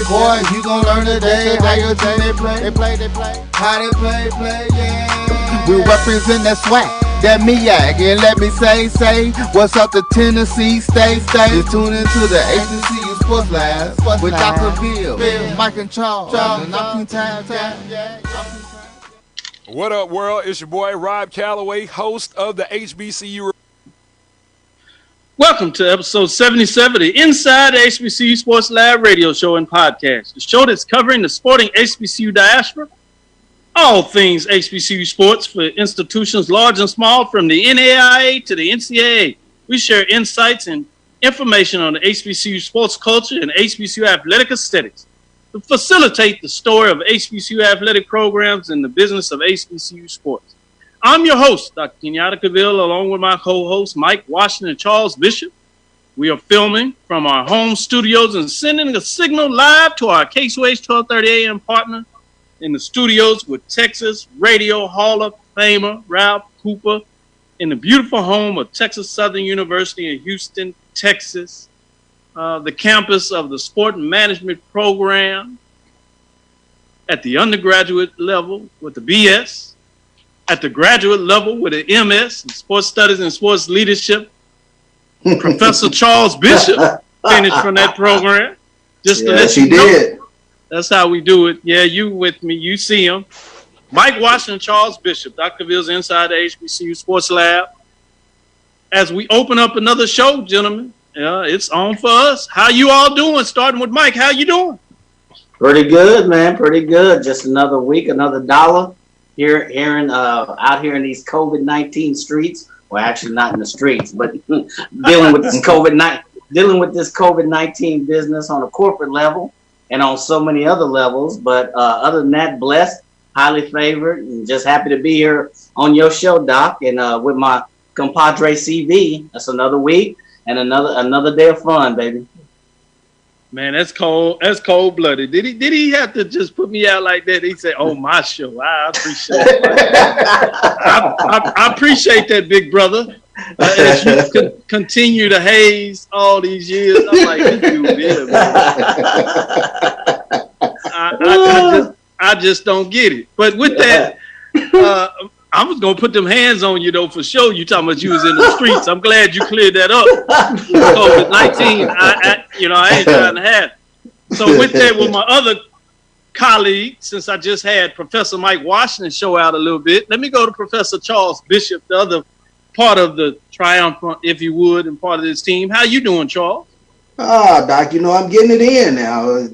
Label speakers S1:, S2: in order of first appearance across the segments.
S1: boy, you gon' learn today how your team they play, how they play, yeah. We represent that swag, that MEAC, and let me say, what's up to Tennessee, stay. Just tune into the HBCU Sports Lab with Dr. Bill, Mike and Charles, and I'm time.
S2: What up, world? It's your boy, Rob Calloway, host of the HBCU.
S3: Welcome to episode 77 of the Inside the HBCU Sports Lab radio show and podcast, the show that's covering the sporting HBCU diaspora, all things HBCU sports for institutions large and small, from the NAIA to the NCAA. We share insights and information on the HBCU sports culture and HBCU athletic aesthetics to facilitate the story of HBCU athletic programs and the business of HBCU sports. I'm your host, Dr. Kenyatta Cavil, along with my co-hosts, Mike Washington and Charles Bishop. We are filming from our home studios and sending a signal live to our KSUH 1230 AM partner in the studios with Texas Radio Hall of Famer Ralph Cooper in the beautiful home of Texas Southern University in Houston, Texas. The campus of the Sport Management program at the undergraduate level with the BS, at the graduate level with the MS in Sports Studies and Sports Leadership. Professor Charles Bishop finished from that program. Just to let you know, that's how we do it. Yeah, you with me, you see him. Mike Washington, Charles Bishop, Dr. Ville's Inside the HBCU Sports Lab. As we open up another show, gentlemen, it's on for us. How you all doing? Starting with Mike, how you doing?
S4: Pretty good, man. Pretty good. Just another week, another dollar out here in these COVID-19 streets. Well, actually not in the streets, but dealing with this COVID-19 business on a corporate level and on so many other levels. But other than that, blessed, highly favored, and just happy to be here on your show, Doc, and with my compadre CV. That's another week. And another day of fun, baby.
S3: Man, that's cold. That's cold-blooded. Did he have to just put me out like that? He said, "Oh, my show." I appreciate it. I appreciate that, big brother. As you continue to haze all these years, I'm like, this dude here, man. I just don't get it. But with that, I was going to put them hands on you, though, for sure. You talking about you was in the streets. I'm glad you cleared that up. COVID-19, I ain't trying to have it. So with that, with my other colleague, since I just had Professor Mike Washington show out a little bit, let me go to Professor Charles Bishop, the other part of the triumvirate, if you would, and part of this team. How you doing, Charles?
S5: Doc, I'm getting it in now.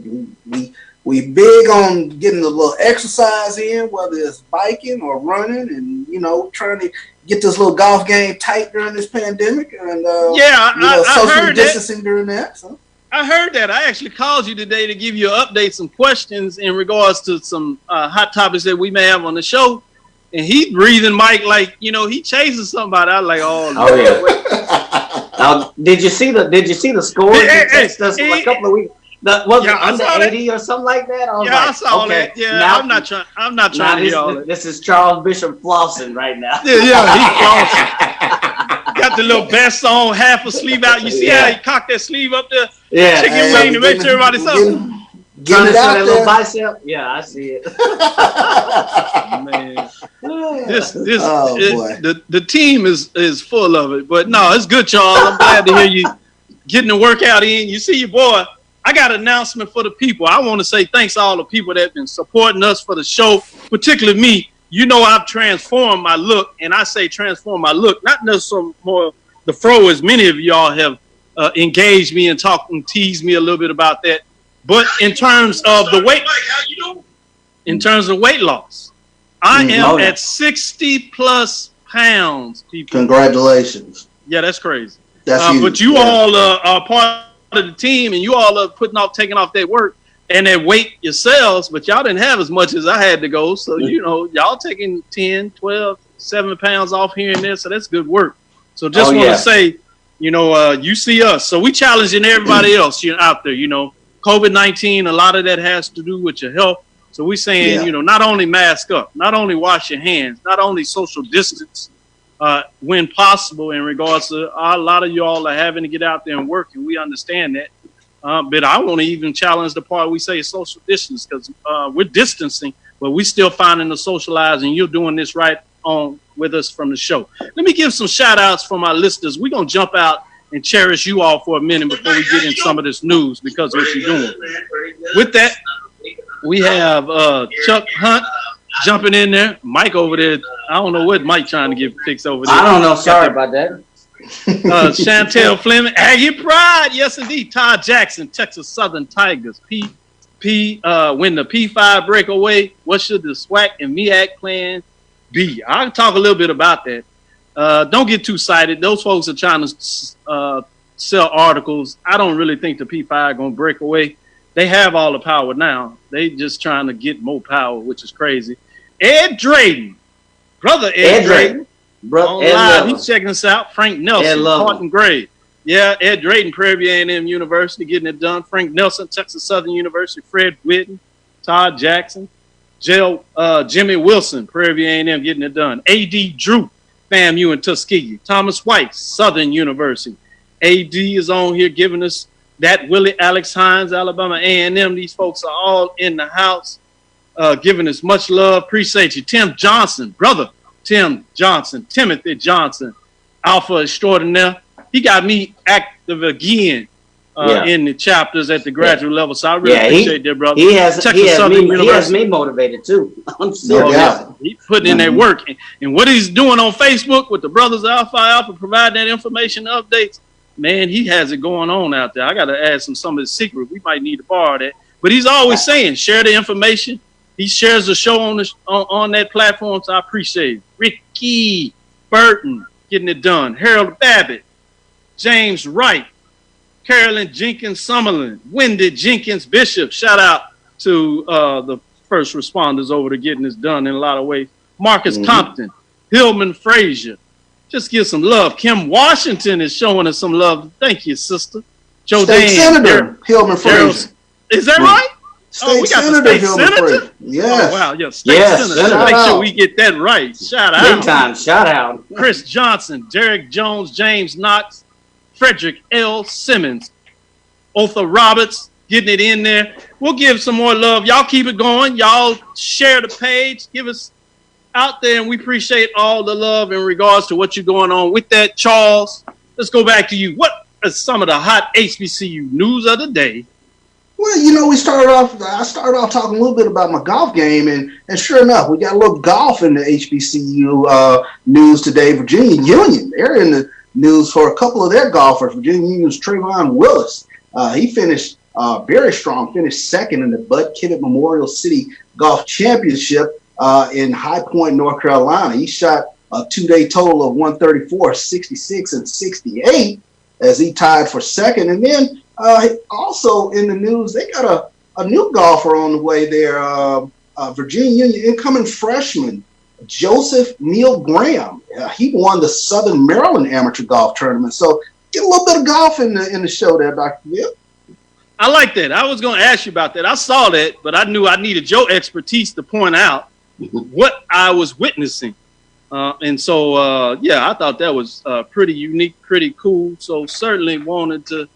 S5: We big on getting a little exercise in, whether it's biking or running, and trying to get this little golf game tight during this pandemic, and
S3: I
S5: social
S3: heard
S5: distancing during that. So.
S3: I heard that. I actually called you today to give you an update, some questions in regards to some hot topics that we may have on the show, and he breathing Mike like he chasing somebody. I was like, oh
S4: yeah. Now, did you see the scores? A couple of weeks. Was it under 80 or something like that?
S3: I saw that. Yeah, now, I'm not trying to hear all that.
S4: This is Charles Bishop flossing right now.
S3: Yeah, he's flossing. Got the little vest on, half a sleeve out. You see how he cocked that sleeve up there?
S4: Yeah.
S3: Chicken wing to make sure everybody saw it.
S4: Trying to show that little bicep? Yeah, I see it.
S3: Man. The team is full of it. But no, it's good, Charles. I'm glad to hear you getting the workout in. You see your boy. I got an announcement for the people. I want to say thanks to all the people that have been supporting us for the show, particularly me. I've transformed my look, and I say transform my look, not necessarily more the fro, as many of y'all have engaged me and talked and teased me a little bit about that. But in terms of the weight, in terms of weight loss, I am at 60 plus pounds, people.
S5: Congratulations.
S3: Yeah, that's crazy.
S5: That's huge.
S3: But you all are part of the team, and you all are taking off that work and that weight yourselves, but y'all didn't have as much as I had to go. So, y'all taking 10, 12, 7 pounds off here and there. So that's good work. So just want to say, you see us. So we challenging everybody else out there, COVID-19, a lot of that has to do with your health. So we saying, not only mask up, not only wash your hands, not only social distance, when possible in regards to a lot of y'all are having to get out there and work, and we understand that. But I want to even challenge the part we say social distance, because we're distancing, but we're still finding the socializing. You're doing this right on with us from the show. Let me give some shout outs from our listeners. We're going to jump out and cherish you all for a minute before we get in some of this news, because of what you're doing. With that, we have Chuck Hunt jumping in there. Mike over there. I don't know what Mike trying to get fixed over there.
S4: I don't know. Sorry about that.
S3: Chantel Fleming, Aggie Pride. Yes, indeed. Todd Jackson, Texas Southern Tigers. When the P5 break away, what should the SWAC and MEAC plan be? I'll talk a little bit about that. Don't get too excited. Those folks are trying to sell articles. I don't really think the P5 going to break away. They have all the power now. They just trying to get more power, which is crazy. Ed Drayton, brother Ed Drayton, live. He's checking us out. Frank Nelson, Carton Gray. Yeah, Ed Drayton, Prairie View A&M University, getting it done. Frank Nelson, Texas Southern University. Fred Whitten, Todd Jackson. Jimmy Wilson, Prairie View A&M, getting it done. A.D. Drew, FAMU and Tuskegee. Thomas White, Southern University. A.D. is on here giving us that. Willie Alex Hines, Alabama A&M. These folks are all in the house, giving us much love. Appreciate you. Tim Johnson, brother Tim Johnson, Timothy Johnson, Alpha Extraordinaire. He got me active again in the chapters at the graduate level. So I really appreciate that, brother.
S4: He has me motivated too. I'm serious.
S3: He's putting in that work. And what he's doing on Facebook with the brothers Alpha, providing that information updates, man, he has it going on out there. I got to ask him some of his secret. We might need to borrow that. But he's always saying, share the information. He shares the show on that platform, so I appreciate it. Ricky Burton getting it done. Harold Babbitt, James Wright, Carolyn Jenkins Summerlin, Wendy Jenkins Bishop. Shout out to the first responders over to getting this done in a lot of ways. Marcus Compton, Hillman Frazier. Just give some love. Kim Washington is showing us some love. Thank you, sister. Joe
S5: State Senator Hillman Frazier.
S3: Is that right?
S5: We got the state senator. Yes.
S3: Oh, wow. Yeah, state senator. Make sure we get that right. Shout out.
S4: Big time. Shout out.
S3: Chris Johnson, Derek Jones, James Knox, Frederick L. Simmons, Otha Roberts, getting it in there. We'll give some more love. Y'all keep it going. Y'all share the page. Give us out there, and we appreciate all the love in regards to what you're going on with that. Charles, let's go back to you. What are some of the hot HBCU news of the day?
S5: Well, I started off talking a little bit about my golf game, and sure enough, we got a little golf in the HBCU news today. Virginia Union, they're in the news for a couple of their golfers. Virginia Union's Trayvon Willis, he finished very strong, finished second in the Bud Kivett Memorial City Golf Championship in High Point, North Carolina. He shot a two-day total of 134, 66, and 68 as he tied for second. And then also in the news, they got a new golfer on the way there, Virginia Union incoming freshman, Joseph Neal Graham. He won the Southern Maryland Amateur Golf Tournament. So get a little bit of golf in the show there, Dr. Bill.
S3: I like that. I was going to ask you about that. I saw that, but I knew I needed your expertise to point out what I was witnessing. And so, I thought that was pretty unique, pretty cool. So certainly wanted to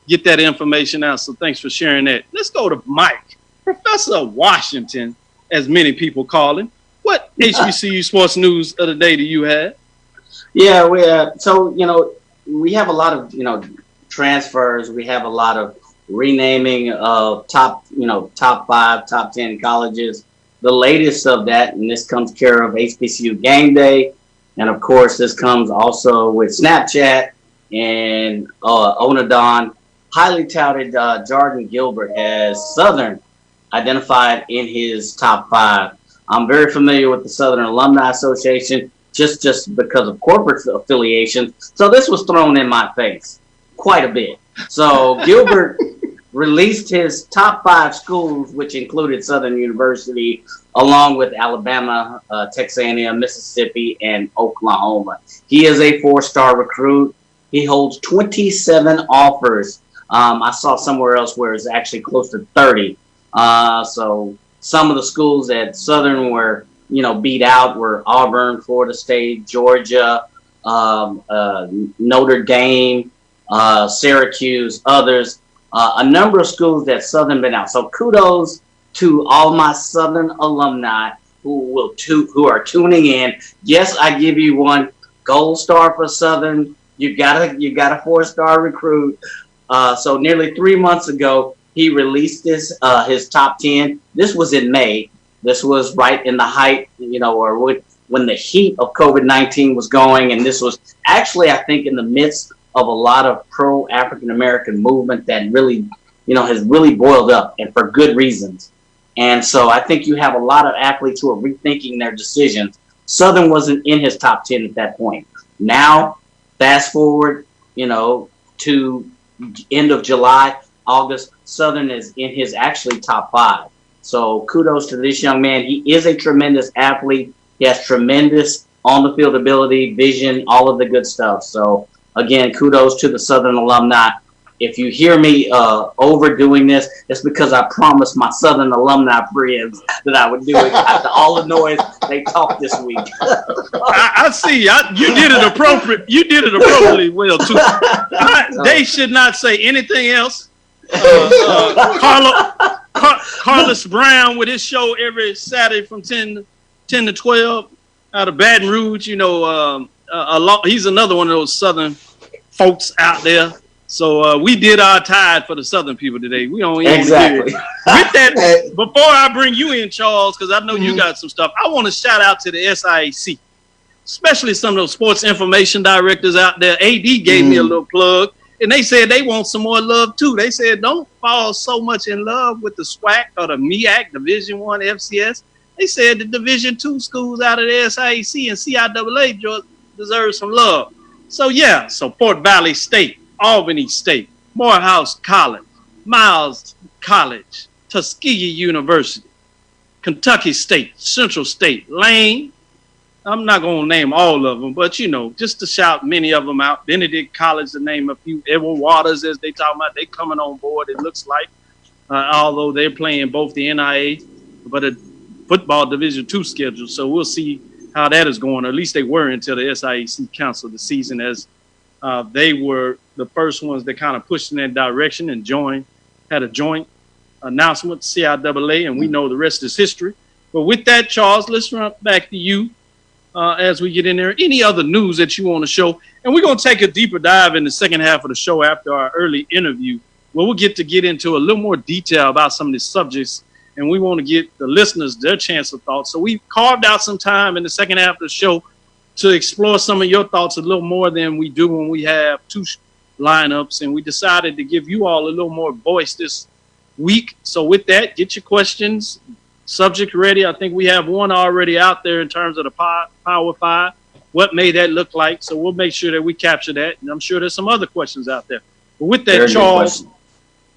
S3: get that information out. So thanks for sharing that. Let's go to Mike, Professor Washington, as many people call him. What HBCU sports news of the day do you have?
S4: Yeah, we have a lot of transfers. We have a lot of renaming of top 5, top 10 colleges. The latest of that, and this comes care of HBCU Game Day, and of course this comes also with Snapchat and Onadon. Highly touted Jordan Gilbert has Southern identified in his top 5. I'm very familiar with the Southern Alumni Association just because of corporate affiliations. So this was thrown in my face quite a bit. So Gilbert released his top 5 schools, which included Southern University, along with Alabama, Texas A&M, Mississippi, and Oklahoma. He is a 4-star recruit. He holds 27 offers. I saw somewhere else where it's actually close to 30. So some of the schools that Southern were, beat out were Auburn, Florida State, Georgia, Notre Dame, Syracuse, others. a number of schools that Southern been out. So kudos to all my Southern alumni who are tuning in. Yes, I give you one gold star for Southern. You got a 4-star recruit. So nearly 3 months ago, he released his top 10. This was in May. This was right in the height, or when the heat of COVID-19 was going. And this was actually, I think, in the midst of a lot of pro-African American movement that really, has really boiled up, and for good reasons. And so I think you have a lot of athletes who are rethinking their decisions. Southern wasn't in his top 10 at that point. Now, fast forward, to end of July, August, Southern is in his actually top 5. So kudos to this young man. He is a tremendous athlete. He has tremendous on-the-field ability, vision, all of the good stuff. So, again, kudos to the Southern alumni. If you hear me overdoing this, it's because I promised my Southern alumni friends that I would do it after all the noise they talked this week.
S3: I see. You did it appropriate. You did it appropriately well too. They should not say anything else. Carlos Brown with his show every Saturday from 10 to 12 out of Baton Rouge. He's another one of those Southern folks out there. So we did our tide for the Southern people today. We don't even
S4: exactly.
S3: With that, before I bring you in, Charles, because I know you got some stuff, I want to shout out to the SIAC, especially some of those sports information directors out there. AD gave me a little plug, and they said they want some more love too. They said don't fall so much in love with the SWAC or the MEAC, Division I FCS. They said the Division II schools out of the SIAC and CIAA deserve some love. So Fort Valley State, Albany State, Morehouse College, Miles College, Tuskegee University, Kentucky State, Central State, Lane. I'm not going to name all of them, but, just to shout many of them out. Benedict College, to name a few. Edward Waters, as they talk about, they coming on board, it looks like, although they're playing both the NIA, but a football Division II schedule. So we'll see how that is going. Or at least they were until the SIAC canceled the season, as they were the first ones that kind of pushed in that direction and had a joint announcement, CIAA, and we know the rest is history. But with that, Charles, let's run back to you as we get in there. Any other news that you want to show? And we're going to take a deeper dive in the second half of the show after our early interview, where we'll get into a little more detail about some of these subjects, and we want to get the listeners their chance of thoughts. So we carved out some time in the second half of the show to explore some of your thoughts a little more than we do when we have two lineups, and we decided to give you all a little more voice this week. So with that, get your questions, subject ready. I think we have one already out there in terms of the Power 5. What may that look like? So we'll make sure that we capture that, and I'm sure there's some other questions out there. But with that, Charles,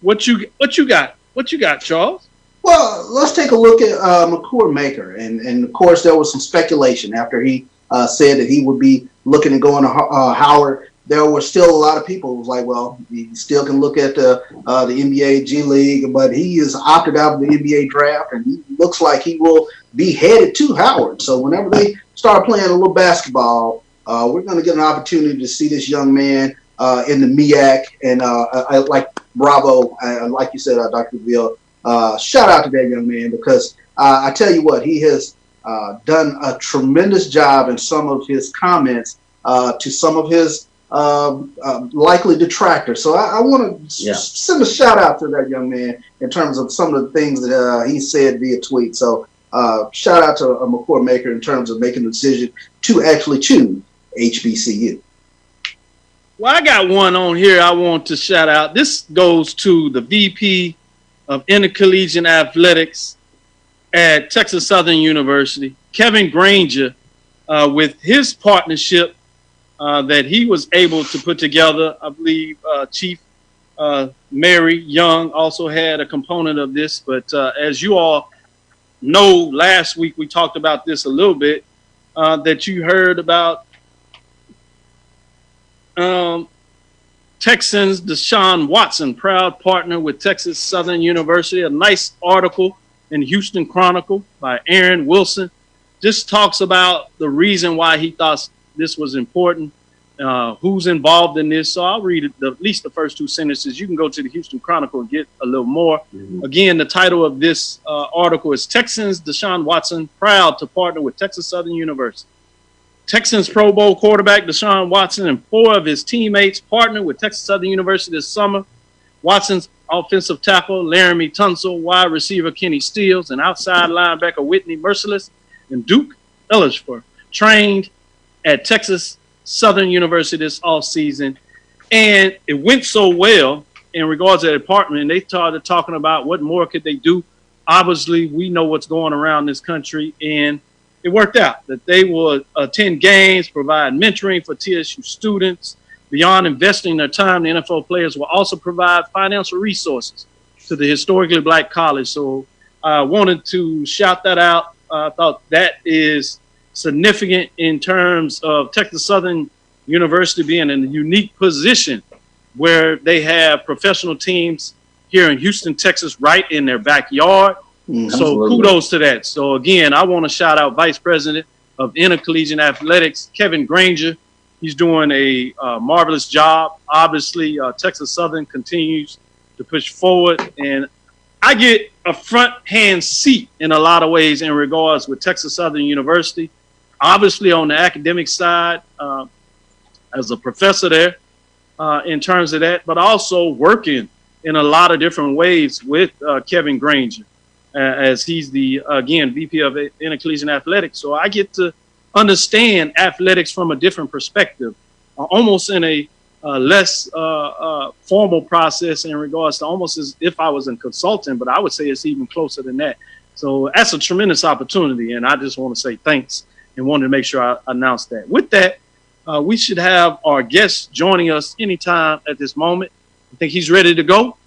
S3: what you got? What you got, Charles?
S5: Well, let's take a look at McCourt Maker, and of course there was some speculation after he said that he would be looking at going to Howard. There were still a lot of people who was like, well, you still can look at the NBA G League, but he is opted out of the NBA draft, and he looks like he will be headed to Howard. So whenever they start playing a little basketball, we're going to get an opportunity to see this young man in the MEAC. And I like bravo, like you said, Dr. Cavil, shout out to that young man, because I tell you what, he has done a tremendous job in some of his comments to some of his likely detractors. So I want to send a shout out to that young man in terms of some of the things that he said via tweet. So shout out to McCourt Maker in terms of making the decision to actually choose HBCU.
S3: Well, I got one on here I want to shout out. This goes to the VP of Intercollegiate Athletics at Texas Southern University, Kevin Granger, with his partnership that he was able to put together. I believe Chief Mary Young also had a component of this. But as you all know, last week we talked about this a little bit, that you heard about Texans Deshaun Watson, proud partner with Texas Southern University. A nice article in Houston Chronicle by Aaron Wilson. Just talks about the reason why he thought this was important. who's involved in this. So I'll read at least the first two sentences. You can go to the Houston Chronicle and get a little more. Mm-hmm. Again, the title of this article is Texans Deshaun Watson proud to partner with Texas Southern University. Texans Pro Bowl quarterback Deshaun Watson and 4 of his teammates partnered with Texas Southern University this summer. Watson's offensive tackle Laramie Tunsil, wide receiver Kenny Stills, and outside linebacker Whitney Merciless and Duke Ellisford trained at Texas Southern University this offseason. And it went so well in regards to the department, and they started talking about what more could they do. Obviously, we know what's going around this country, and it worked out that they will attend games, provide mentoring for TSU students. Beyond investing their time, the NFL players will also provide financial resources to the historically black college. So I wanted to shout that out. I thought that is significant in terms of Texas Southern University being in a unique position where they have professional teams here in Houston, Texas, right in their backyard. So kudos to that. So again, I want to shout out Vice President of Intercollegiate Athletics, Kevin Granger. He's doing a marvelous job. Obviously, Texas Southern continues to push forward, and I get a front-hand seat in a lot of ways in regards with Texas Southern University. Obviously, on the academic side, as a professor there in terms of that, but also working in a lot of different ways with Kevin Granger, as he's the, again, VP of Intercollegiate Athletics. So I get to understand athletics from a different perspective, almost in a less formal process in regards to almost as if I was a consultant, but I would say it's even closer than that. So that's a tremendous opportunity, and I just want to say thanks and wanted to make sure I announced that. With that, we should have our guest joining us anytime at this moment. I think he's ready to go,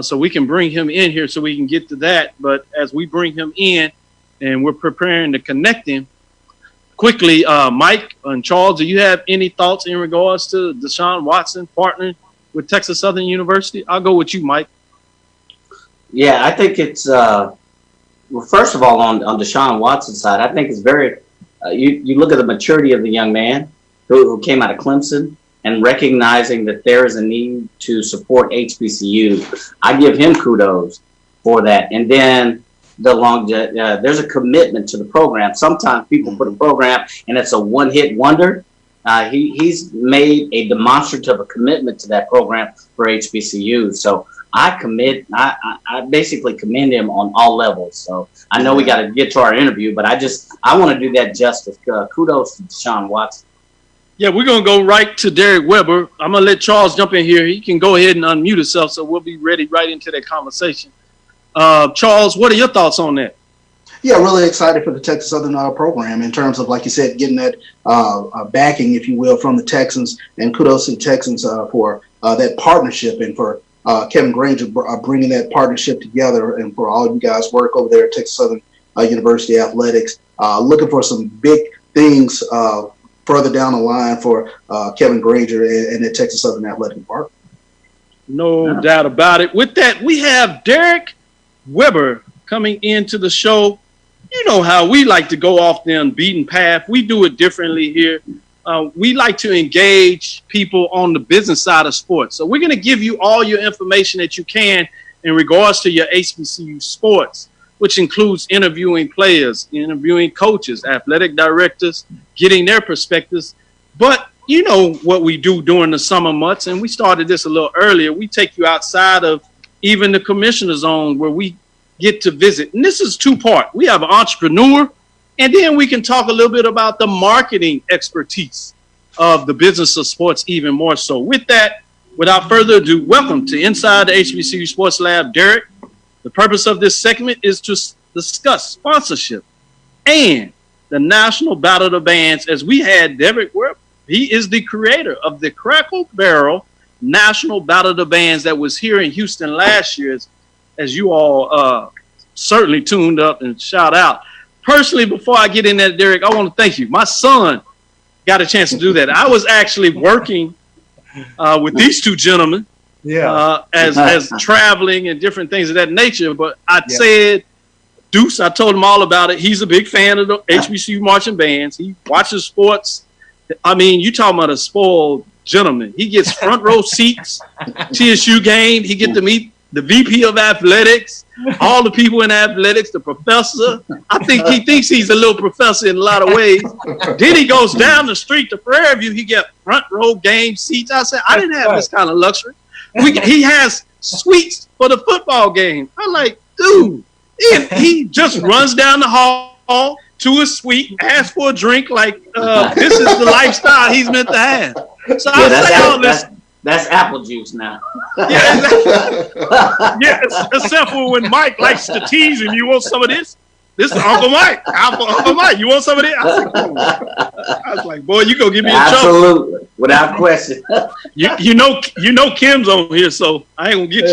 S3: so we can bring him in here so we can get to that. But as we bring him in and we're preparing to connect him, quickly, Mike and Charles, do you have any thoughts in regards to Deshaun Watson partnering with Texas Southern University? I'll go with you, Mike.
S4: Yeah, I think it's, well, first of all, on Deshaun Watson's side, I think it's very, you look at the maturity of the young man who came out of Clemson and recognizing that there is a need to support HBCU. I give him kudos for that. And then there's a commitment to the program. Sometimes people put a program and it's a one-hit wonder. He's made a demonstrative commitment to that program for HBCU. So I basically commend him on all levels. So I know we got to get to our interview, but I want to do that justice. Kudos to Deshaun Watson.
S3: Yeah, we're going to go right to Derek Weber. I'm going to let Charles jump in here. He can go ahead and unmute himself, so we'll be ready right into that conversation. Charles, what are your thoughts on that?
S5: Yeah, really excited for the Texas Southern program in terms of, like you said, getting that backing, if you will, from the Texans. And kudos to the Texans for that partnership and for Kevin Granger bringing that partnership together, and for all you guys work over there at Texas Southern University Athletics. Looking for some big things further down the line for Kevin Granger and the Texas Southern Athletic Department.
S3: No doubt about it. With that, we have Derek Weber coming into the show. You know how we like to go off the unbeaten path. We do it differently here. We like to engage people on the business side of sports. So we're going to give you all your information that you can in regards to your HBCU sports, which includes interviewing players, interviewing coaches, athletic directors, getting their perspectives. But you know what we do during the summer months, and we started this a little earlier. We take you outside of even the commissioner zone where we get to visit. And this is two-part. We have an entrepreneur, and then we can talk a little bit about the marketing expertise of the business of sports even more so. With that, without further ado, welcome to Inside the HBCU Sports Lab, Derek. The purpose of this segment is to discuss sponsorship and the National Battle of the Bands, as we had Derek Weber. He is the creator of the Crackle Barrel National Battle of the Bands that was here in Houston last year, as you all certainly tuned up and shout out. Personally, before I get in there, Derek, I want to thank you. My son got a chance to do that. I was actually working with these two gentlemen as traveling and different things of that nature. But I said, Deuce, I told him all about it. He's a big fan of the HBCU marching bands. He watches sports I mean, you talking about a spoiled gentleman. He gets front row seats, TSU game. He get to meet the VP of athletics, all the people in athletics, the professor. I think he thinks he's a little professor in a lot of ways. Then he goes down the street to Prairie View. He get front row game seats. I said, I didn't have this kind of luxury. He has suites for the football game. I'm like, dude, he just runs down the hall to his suite, asks for a drink like this is the lifestyle he's meant to have. So I say all this.
S4: That's apple juice now.
S3: Yeah, except for when Mike likes to tease him. You want some of this? This is Uncle Mike. Uncle Mike, you want some of this? I was like, boy, you gonna give me a trouble.
S4: Absolutely, without question.
S3: You know Kim's on here, so I ain't gonna get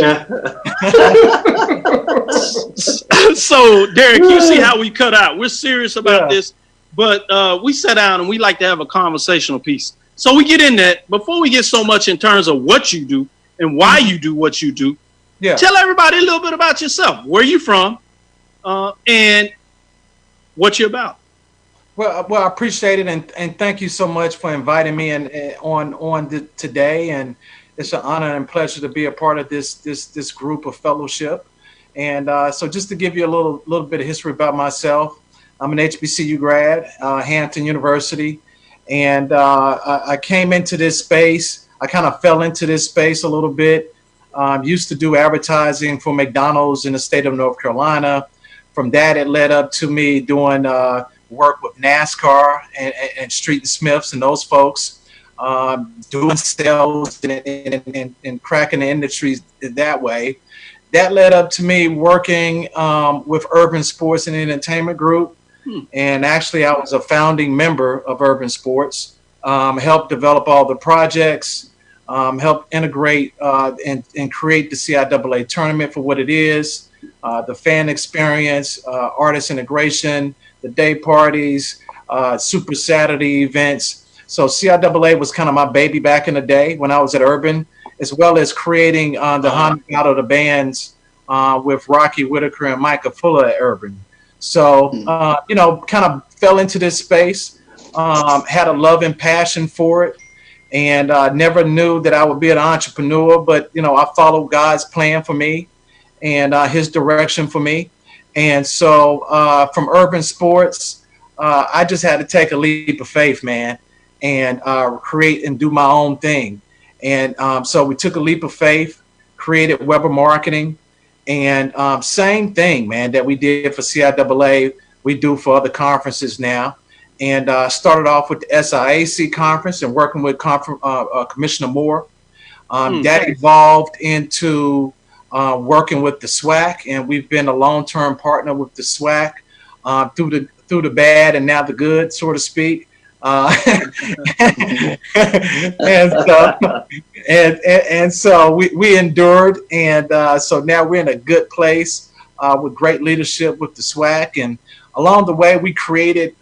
S3: you. So, Derek, you see how we cut out. We're serious about this, but we sat down and we like to have a conversational piece. So we get in that. Before we get so much in terms of what you do and why you do what you do, tell everybody a little bit about yourself. Where you from, and what you're about.
S6: Well, I appreciate it, and thank you so much for inviting me on today. And it's an honor and pleasure to be a part of this group of fellowship. And so, just to give you a little bit of history about myself, I'm an HBCU grad, Hampton University. And I came into this space. I kind of fell into this space a little bit. Used to do advertising for McDonald's in the state of North Carolina. From that, it led up to me doing work with NASCAR and Street and Smiths and those folks, doing sales and cracking the industries that way. That led up to me working with Urban Sports and Entertainment Group. And actually, I was a founding member of Urban Sports, helped develop all the projects, helped integrate and create the CIAA tournament for what it is, the fan experience, artist integration, the day parties, Super Saturday events. So CIAA was kind of my baby back in the day when I was at Urban, as well as creating the Honda Battle of the Bands with Rocky Whitaker and Micah Fuller at Urban. So, kind of fell into this space, had a love and passion for it, and never knew that I would be an entrepreneur. But, I followed God's plan for me and his direction for me. And so from Urban Sports, I just had to take a leap of faith, man, and create and do my own thing. And so we took a leap of faith, created Weber Marketing. And same thing, man, that we did for CIAA, we do for other conferences now. And started off with the SIAC conference and working with Commissioner Moore. That evolved into working with the SWAC, and we've been a long-term partner with the SWAC through the bad and now the good, so to speak. And so we endured, and so now we're in a good place with great leadership with the SWAC, and along the way we created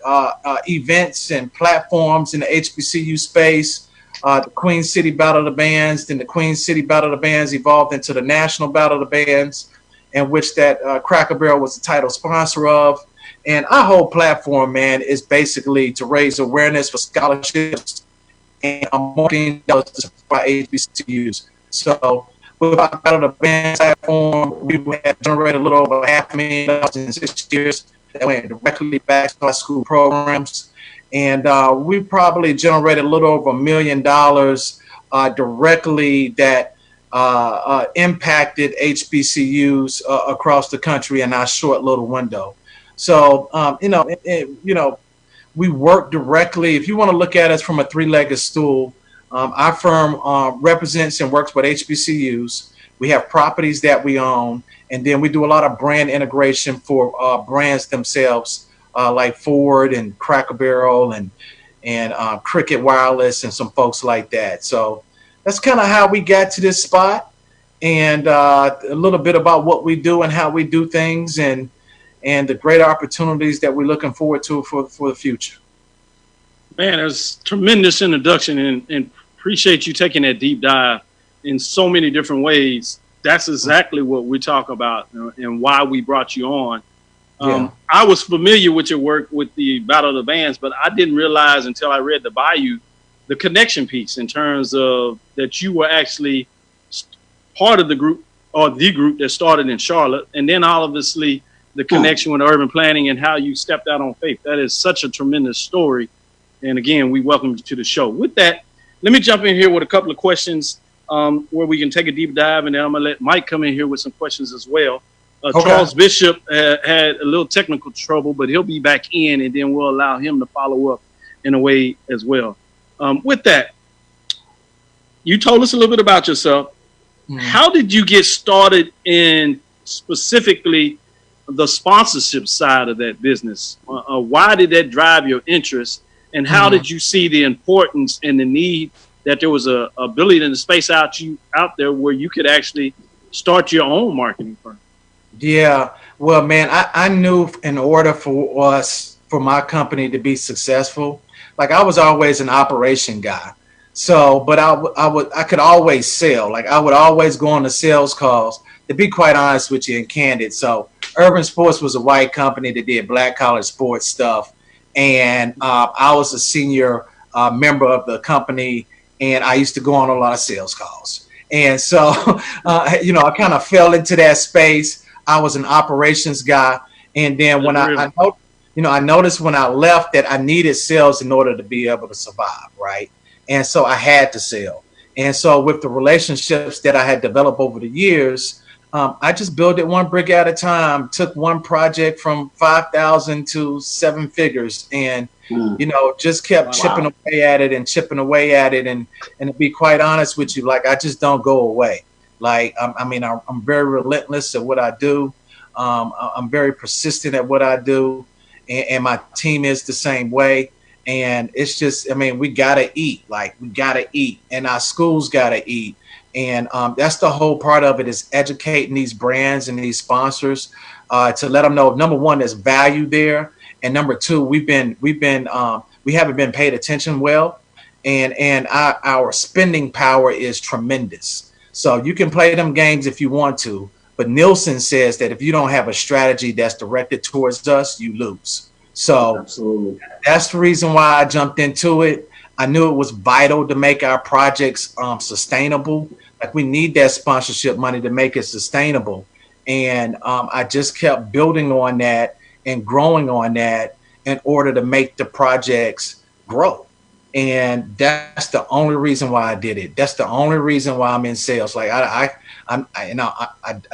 S6: events and platforms in the HBCU space. The Queen City Battle of the Bands, then the Queen City Battle of the Bands evolved into the National Battle of the Bands, in which that Cracker Barrel was the title sponsor of. And our whole platform, man, is basically to raise awareness for scholarships and marketing dollars to support HBCUs. So with our Battle of the Bands platform, we have generated a little over $500,000 in 6 years that went directly back to our school programs. And we probably generated a little over $1 million directly that impacted HBCUs across the country in our short little window. So, we work directly. If you want to look at us from a three-legged stool, our firm represents and works with HBCUs. We have properties that we own, and then we do a lot of brand integration for brands themselves, like Ford and Cracker Barrel and Cricket Wireless and some folks like that. So that's kind of how we got to this spot, and a little bit about what we do and how we do things, and the great opportunities that we're looking forward to for the future.
S3: Man, that's tremendous introduction, and appreciate you taking that deep dive in so many different ways. That's exactly what we talk about and why we brought you on. I was familiar with your work with the Battle of the Bands, but I didn't realize until I read the bio the connection piece in terms of that you were actually part of the group or the group that started in Charlotte, and then obviously the connection with urban planning and how you stepped out on faith. That is such a tremendous story. And again, we welcome you to the show. With that, let me jump in here with a couple of questions where we can take a deep dive, and then I'm going to let Mike come in here with some questions as well. Okay. Charles Bishop had a little technical trouble, but he'll be back in, and then we'll allow him to follow up in a way as well. With that, you told us a little bit about yourself. Mm-hmm. How did you get started in specifically the sponsorship side of that business? Why did that drive your interest? And how did you see the importance and the need that there was a ability in the space out there where you could actually start your own marketing firm?
S6: Yeah, well, man, I knew in order for my company to be successful, like I was always an operation guy. So, but I could always sell. Like I would always go on the sales calls, to be quite honest with you and candid. So Urban Sports was a white company that did black collar sports stuff. And I was a senior member of the company, and I used to go on a lot of sales calls. And so, I kind of fell into that space. I was an operations guy. And then when I noticed when I left that I needed sales in order to be able to survive, right? And so I had to sell. And so with the relationships that I had developed over the years, I just built it one brick at a time, took one project from 5,000 to 7 figures and, just kept chipping away at it. And to be quite honest with you, like, I just don't go away. Like, I'm very relentless at what I do. I'm very persistent at what I do. And my team is the same way. And it's just, we got to eat. Like, we got to eat. And our schools got to eat. And that's the whole part of it, is educating these brands and these sponsors to let them know, number one, there's value there, and number two, we haven't been paid attention well, and our spending power is tremendous. So you can play them games if you want to, but Nielsen says that if you don't have a strategy that's directed towards us, you lose. So absolutely, that's the reason why I jumped into it. I knew it was vital to make our projects sustainable. Like, we need that sponsorship money to make it sustainable. And I just kept building on that and growing on that in order to make the projects grow. And that's the only reason why I did it. That's the only reason why I'm in sales. Like, I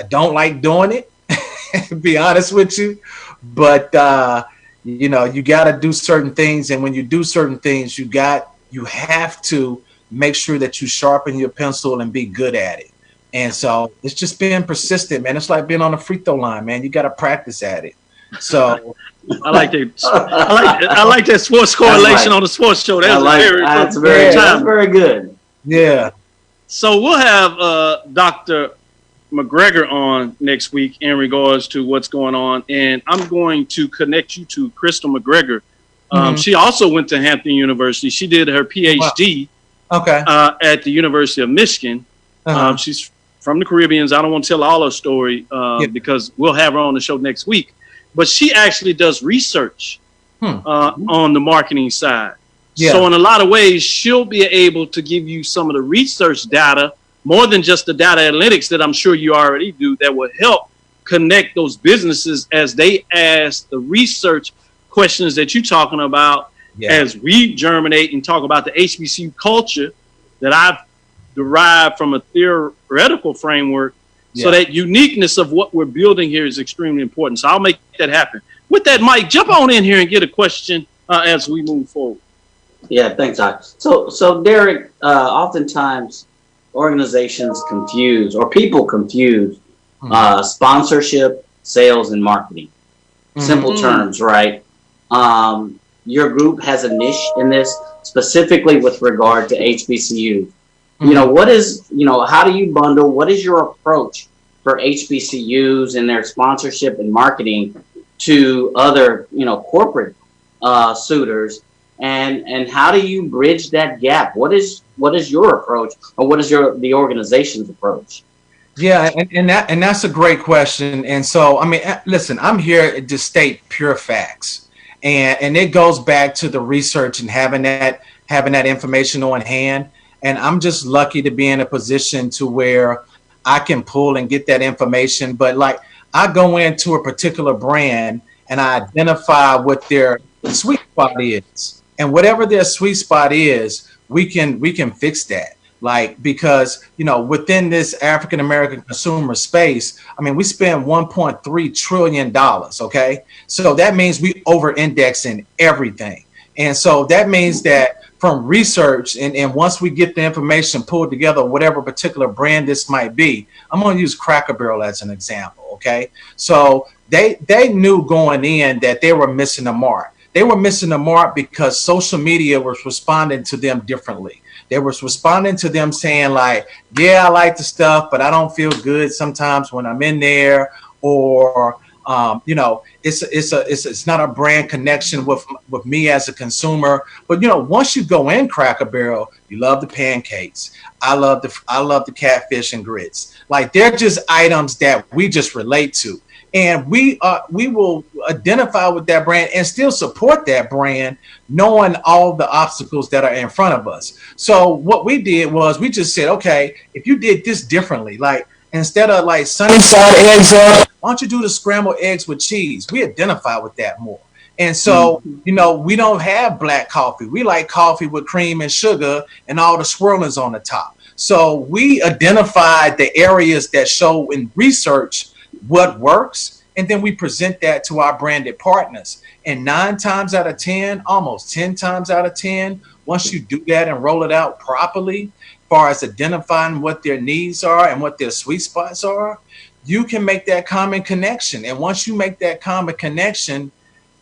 S6: don't like doing it, to be honest with you. But, you got to do certain things. And when you do certain things, you have to make sure that you sharpen your pencil and be good at it. And so it's just being persistent, man. It's like being on the free throw line, man. You got to practice at it. So
S3: I like that sports correlation on the sports show.
S4: That's very good.
S6: Yeah.
S3: So we'll have Dr. McGregor on next week in regards to what's going on. And I'm going to connect you to Crystal McGregor. She also went to Hampton University. She did her PhD at the University of Michigan. She's from the Caribbeans. I don't want to tell all her story because we'll have her on the show next week. But she actually does research on the marketing side. Yeah. So in a lot of ways, she'll be able to give you some of the research data, more than just the data analytics that I'm sure you already do, that will help connect those businesses as they ask the research questions that you're talking about as we germinate and talk about the HBCU culture that I've derived from a theoretical framework. So that uniqueness of what we're building here is extremely important. So I'll make that happen. With that, Mike, jump on in here and get a question as we move forward.
S4: Yeah, thanks, Doc. So Derek, oftentimes organizations confuse, or people confuse, sponsorship, sales, and marketing. Simple terms, right? Your group has a niche in this, specifically with regard to HBCUs. How do you bundle? What is your approach for HBCUs and their sponsorship and marketing to other, corporate suitors? And how do you bridge that gap? What is your approach, or what is the organization's approach?
S6: Yeah, and that's a great question. And so, I mean, listen, I'm here to state pure facts, and it goes back to the research and having that information on hand. And I'm just lucky to be in a position to where I can pull and get that information. But like, I go into a particular brand and I identify what their sweet spot is, and whatever their sweet spot is, we can fix that. Like, because within this African American consumer space, I mean, we spend $1.3 trillion. Okay, so that means we over index in everything, and so that means that from research and once we get the information pulled together, whatever particular brand this might be, I'm going to use Cracker Barrel as an example. Okay, so they knew going in that they were missing the mark. They were missing the mark because social media was responding to them differently. They was responding to them saying like, yeah, I like the stuff, but I don't feel good sometimes when I'm in there, or it's not a brand connection with me as a consumer. But once you go in Cracker Barrel, you love the pancakes. I love the catfish and grits. Like, they're just items that we just relate to. And we will identify with that brand and still support that brand, knowing all the obstacles that are in front of us. So what we did was we just said, okay, if you did this differently, like instead of like sunny side eggs up, why don't you do the scrambled eggs with cheese? We identify with that more. And so, we don't have black coffee. We like coffee with cream and sugar and all the swirlings on the top. So we identified the areas that show in research what works, and then we present that to our branded partners. And 9 times out of 10, almost 10 times out of 10, once you do that and roll it out properly, as far as identifying what their needs are and what their sweet spots are, you can make that common connection. And once you make that common connection,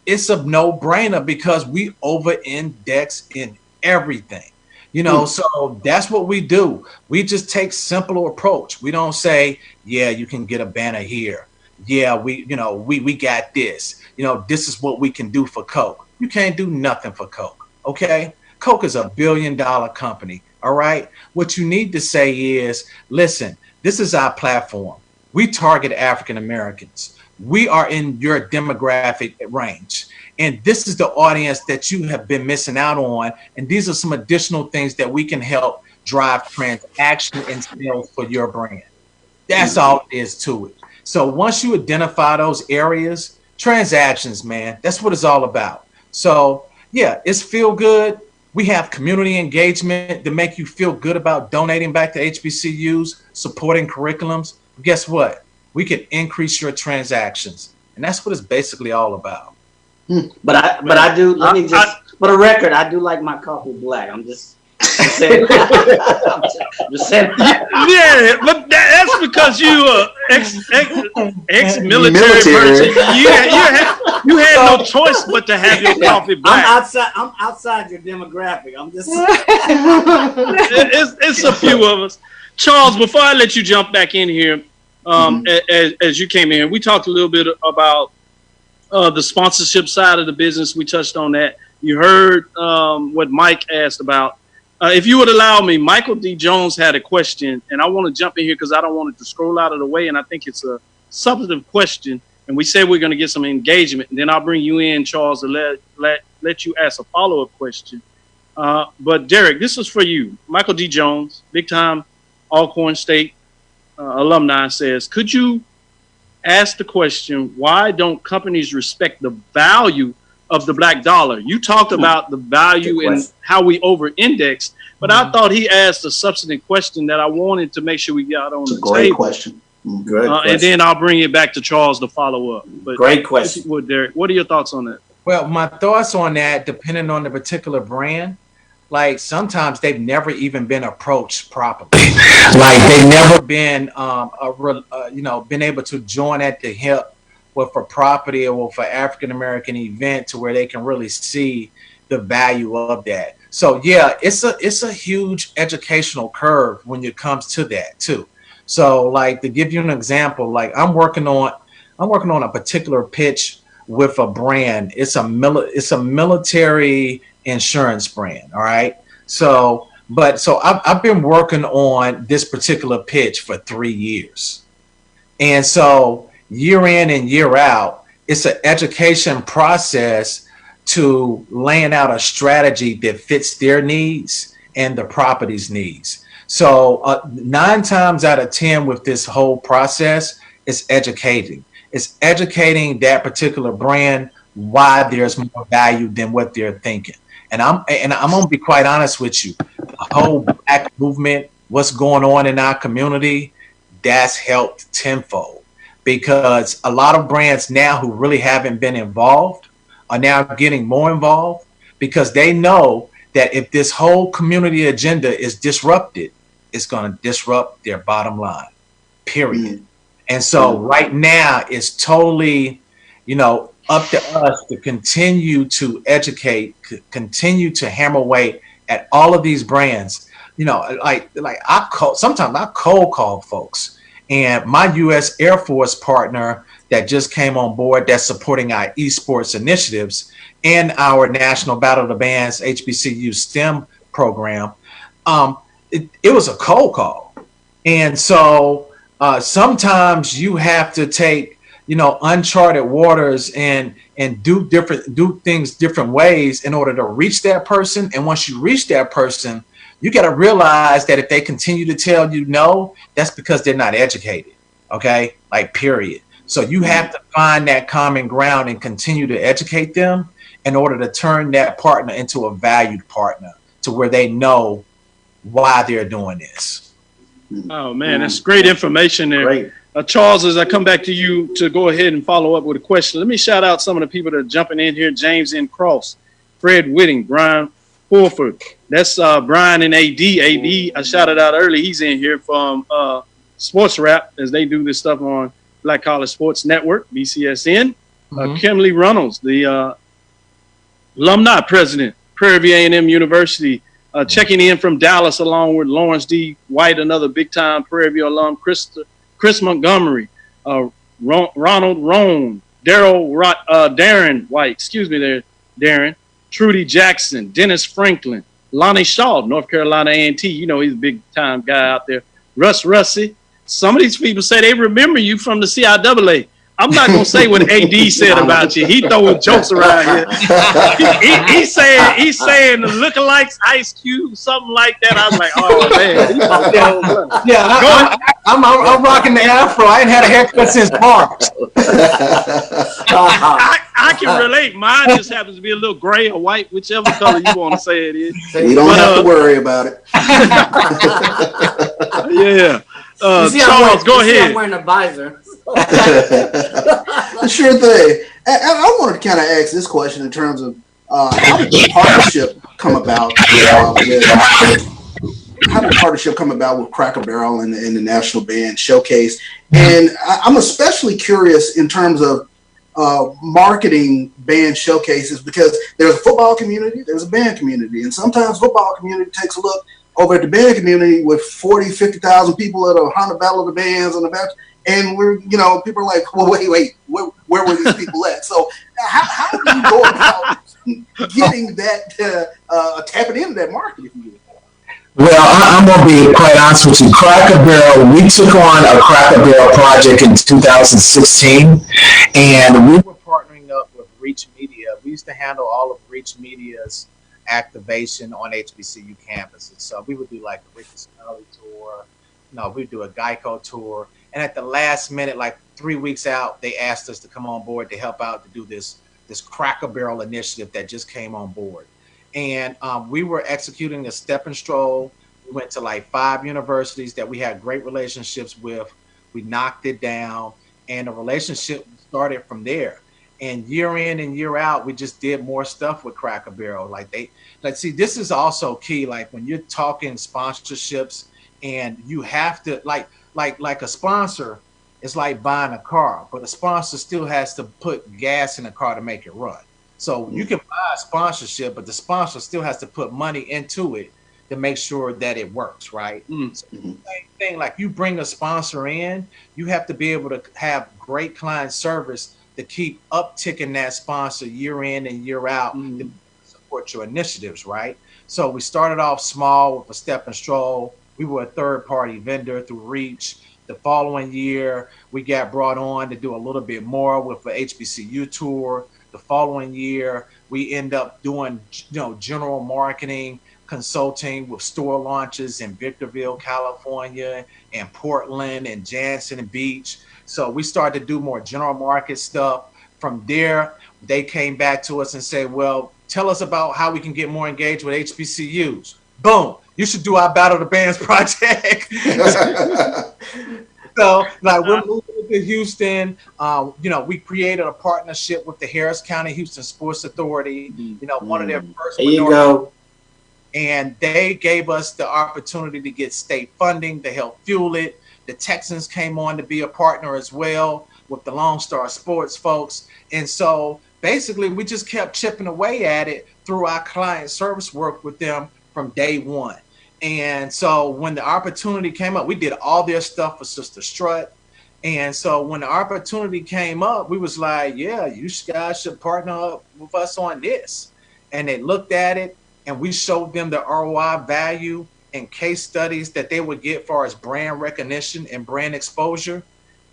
S6: it's a no-brainer because we over-index in everything. So that's what we do. We just take simple approach. We don't say, yeah, you can get a banner here. Yeah, we got this. This is what we can do for Coke. You can't do nothing for Coke. Okay? Coke is $1 billion company. All right? What you need to say is, listen, this is our platform. We target African Americans. We are in your demographic range. And this is the audience that you have been missing out on. And these are some additional things that we can help drive transaction and sales for your brand. That's all it is to it. So once you identify those areas, transactions, man, that's what it's all about. So yeah, it's feel good. We have community engagement to make you feel good about donating back to HBCUs, supporting curriculums. But guess what? We can increase your transactions. And that's what it's basically all about.
S4: But I do. Let me just, for the record, I do like my coffee black. I'm just saying. just saying.
S3: Yeah, but that's because you are ex-military person. You had no choice but to have your coffee black.
S4: I'm outside your demographic. I'm just.
S3: It's a few of us. Charles, before I let you jump back in here, as you came in, we talked a little bit about the sponsorship side of the business. We touched on that. You heard what Mike asked about. If you would allow me, Michael D. Jones had a question, and I want to jump in here because I don't want it to scroll out of the way, and I think it's a substantive question. And we said we're going to get some engagement, and then I'll bring you in, Charles, to let you ask a follow-up question. But Derek, this is for you. Michael D. Jones, big-time Alcorn State alumni, says, could you ask the question, why don't companies respect the value of the black dollar? You talked about the value and how we over-index, but I thought he asked a substantive question that I wanted to make sure we got on the table.
S5: Great question. Great question.
S3: And then I'll bring it back to Charles to follow up. But
S4: great question.
S3: Derek, what are your thoughts on that?
S6: Well, my thoughts on that, depending on the particular brand, like sometimes they've never even been approached properly. Like they've never been, been able to join at the hip with a property or with an African American event to where they can really see the value of that. So yeah, it's a huge educational curve when it comes to that too. So like to give you an example, like I'm working on a particular pitch with a brand. It's a military insurance brand. All right. So But so I've been working on this particular pitch for 3 years. And so year in and year out, it's an education process to laying out a strategy that fits their needs and the property's needs. So 9 times out of 10 with this whole process, it's educating. It's educating that particular brand why there's more value than what they're thinking. And I'm gonna be quite honest with you. The whole Black movement, what's going on in our community, that's helped tenfold, because a lot of brands now who really haven't been involved are now getting more involved, because they know that if this whole community agenda is disrupted, it's going to disrupt their bottom line, period. Mm-hmm. And so right now it's totally, up to us to continue to educate, continue to hammer away at all of these brands. Sometimes I cold call folks, and my U.S. Air Force partner that just came on board that's supporting our esports initiatives and our National Battle of the Bands HBCU STEM program, it was a cold call. And so sometimes you have to take, uncharted waters and do things different ways in order to reach that person. And once you reach that person, you got to realize that if they continue to tell you no, that's because they're not educated. Okay. Period. So you have to find that common ground and continue to educate them in order to turn that partner into a valued partner to where they know why they're doing this.
S3: Oh man, that's great information there.
S4: Great.
S3: Charles, as I come back to you to go ahead and follow up with a question, let me shout out some of the people that are jumping in here. James N. Cross, Fred Whitting, Brian Fulford. That's Brian and AD. AD, I shouted out early. He's in here from Sports Rap, as they do this stuff on Black College Sports Network, BCSN. Kimberly Reynolds, the alumni president, Prairie View A&M University, checking in from Dallas, along with Lawrence D. White, another big-time Prairie View alum, Chris Montgomery, Ronald Roan, Darren White, excuse me there, Darren, Trudy Jackson, Dennis Franklin, Lonnie Shaw, North Carolina A&T, he's a big-time guy out there, Russ Russi. Some of these people say they remember you from the CIAA. I'm not going to say what AD said about you. He throwing jokes around here. He's saying the lookalikes, Ice Cube, something like that. I was like, oh, man.
S6: Yeah, I'm rocking the afro. I ain't had a haircut since March.
S3: I can relate. Mine just happens to be a little gray or white, whichever color you want to say it is.
S5: You don't have to worry about it.
S3: Yeah. Charles, go ahead.
S7: I'm wearing a visor.
S5: Sure thing. I wanted to kind of ask this question in terms of how did the partnership come about? How did the partnership come about with Cracker Barrel and the National Band Showcase? And I'm especially curious in terms of marketing band showcases, because there's a football community, there's a band community, and sometimes football community takes a look over at the band community with 40, 50,000 people at a Honda Battle of the Bands on the back. And we're, people are like, well, wait, where were these people at? So how do you go about getting that, tapping into that market, if you will?
S8: Well, I'm going to be quite honest with you. Cracker Barrel, we took on a Cracker Barrel project in 2016, and we were partnering up with Reach Media. We used to handle all of Reach Media's activation on HBCU campuses. So we would do like a Ricky Smiley tour, we'd do a Geico tour. And at the last minute, like 3 weeks out, they asked us to come on board to help out to do this Cracker Barrel initiative that just came on board. And we were executing a step and stroll. We went to like 5 universities that we had great relationships with. We knocked it down, and the relationship started from there. And year in and year out, we just did more stuff with Cracker Barrel. See, this is also key. Like when you're talking sponsorships, and you have to like a sponsor, it's like buying a car, but a sponsor still has to put gas in a car to make it run. So you can buy a sponsorship, but the sponsor still has to put money into it to make sure that it works, right? So same thing, like you bring a sponsor in, you have to be able to have great client service to keep upticking that sponsor year in and year out, to
S6: support your initiatives, right? So we started off small with a step and stroll. We were a third-party vendor through Reach. The following year, we got brought on to do a little bit more with the HBCU tour. The following year, we end up doing, general marketing, consulting with store launches in Victorville, California, and Portland, and Jansen Beach. So we started to do more general market stuff. From there, they came back to us and said, well, tell us about how we can get more engaged with HBCUs. Boom. You should do our Battle of the Bands project. So, we're moving to Houston. We created a partnership with the Harris County Houston Sports Authority. One of their first.
S4: There you go.
S6: And they gave us the opportunity to get state funding to help fuel it. The Texans came on to be a partner as well with the Lone Star Sports folks. And so basically we just kept chipping away at it through our client service work with them from day one. And so when the opportunity came up, we did all their stuff for Sister Strut. And so when the opportunity came up, we was like, yeah, you guys should partner up with us on this. And they looked at it, and we showed them the ROI value and case studies that they would get for as brand recognition and brand exposure.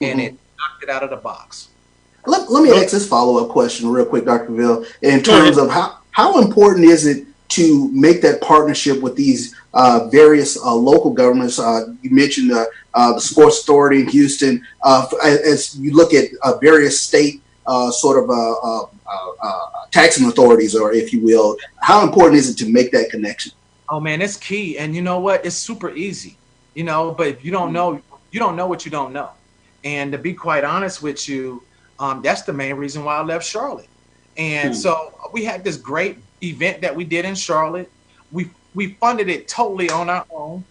S6: And it knocked it out of the box.
S5: Let me ask this follow-up question real quick, Dr. Cavil, in terms of how important is it to make that partnership with these various local governments? You mentioned the Sports Authority in Houston. As you look at various state taxing authorities, or if you will, how important is it to make that connection?
S6: Oh man, it's key. And you know what? It's super easy, but if you don't know, you don't know what you don't know. And to be quite honest with you, that's the main reason why I left Charlotte. And so we had this great event that we did in Charlotte. We funded it totally on our own.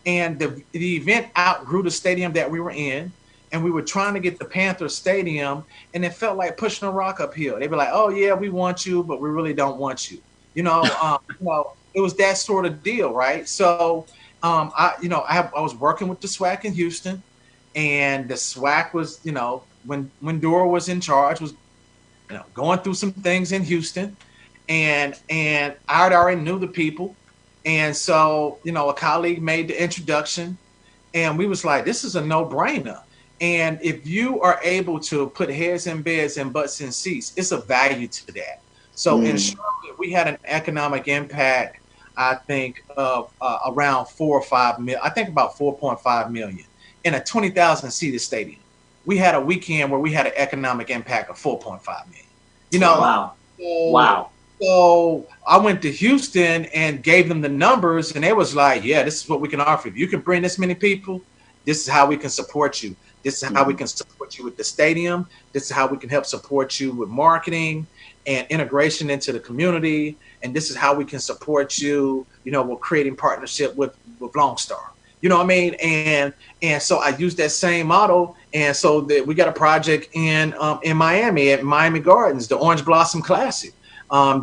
S6: And the event outgrew the stadium that we were in. And we were trying to get the Panther Stadium, and it felt like pushing a rock uphill. They'd be like, "Oh yeah, we want you, but we really don't want you." It was that sort of deal, right? So, I was working with the SWAC in Houston, and the SWAC was, when Dora was in charge, was, going through some things in Houston, and I already knew the people, and so, a colleague made the introduction, and we was like, this is a no-brainer. And if you are able to put heads in beds and butts in seats, it's a value to that. So in Charlotte, we had an economic impact, I think, of around 4 or 5 million. I think about 4.5 million in a 20,000 seated stadium. We had a weekend where we had an economic impact of 4.5 million.
S4: Wow. Wow.
S6: So I went to Houston and gave them the numbers, and they was like, yeah, this is what we can offer. If you can bring this many people, this is how we can support you. This is how we can support you with the stadium. This is how we can help support you with marketing and integration into the community. And this is how we can support you, with creating partnership with Lone Star. You know what I mean? And so I used that same model. And so we got a project in Miami at Miami Gardens, the Orange Blossom Classic,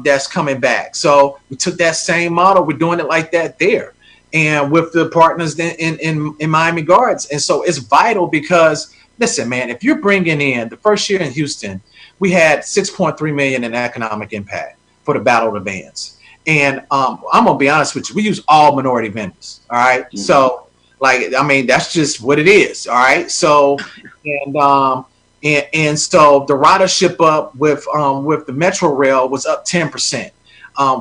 S6: that's coming back. So we took that same model. We're doing it like that there. And with the partners in Miami Gardens. And so it's vital because, listen, man, if you're bringing in the first year in Houston, we had 6.3 million in economic impact for the Battle of the Bands. And I'm going to be honest with you, we use all minority vendors. All right. Mm-hmm. So that's just what it is. All right. So, and so the ridership up with the Metro Rail was up 10%.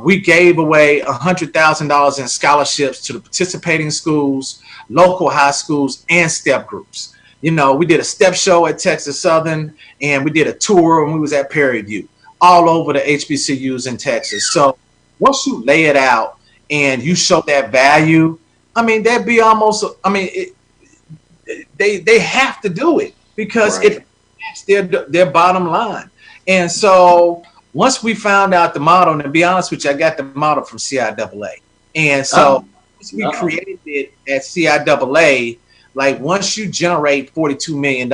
S6: We gave away $100,000 in scholarships to the participating schools, local high schools, and step groups. We did a step show at Texas Southern, and we did a tour, and we was at Prairie View, all over the HBCUs in Texas. So once you lay it out and you show that value, that'd be almost, they have to do it because it's their bottom line. And so once we found out the model, and to be honest with you, I got the model from CIAA. And so once we created it at CIAA, like once you generate $42 million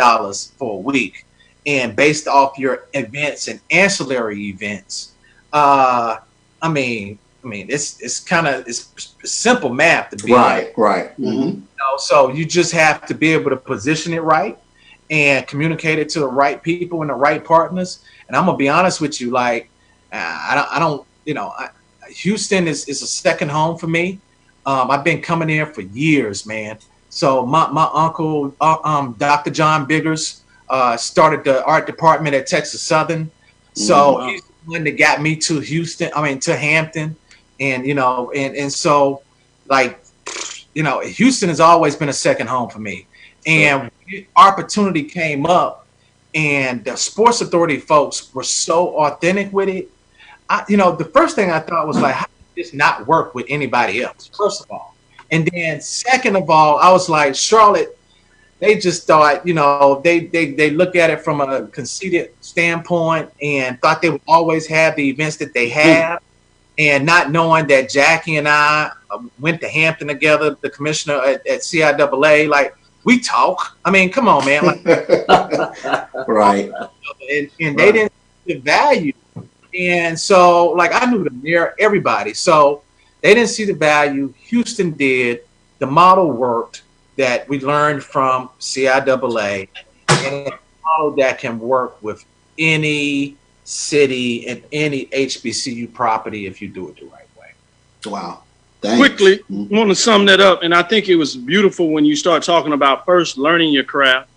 S6: for a week and based off your events and ancillary events, it's simple math to be
S5: right. Mm-hmm.
S6: So you just have to be able to position it right and communicate it to the right people and the right partners. And I'm gonna be honest with you, like I don't, Houston is a second home for me. I've been coming here for years, man. So my uncle, Dr. John Biggers, started the art department at Texas Southern. So he's the one that got me to to Hampton. And, and so like, Houston has always been a second home for me. And opportunity came up and the Sports Authority folks were so authentic with it. The first thing I thought was like, how does this not work with anybody else, first of all? And then second of all, I was like, Charlotte, they just thought, they look at it from a conceited standpoint and thought they would always have the events that they have. And not knowing that Jackie and I went to Hampton together, the commissioner at CIAA, like, we talk. I mean, come on, man. Like,
S5: right.
S6: And they didn't see the value. And so, like, I knew to mirror everybody. So they didn't see the value. Houston did. The model worked that we learned from CIAA. And it's a model that can work with any city and any HBCU property if you do it the right way.
S5: Wow. Thanks.
S3: Quickly, I want to sum that up. And I think it was beautiful when you start talking about first learning your craft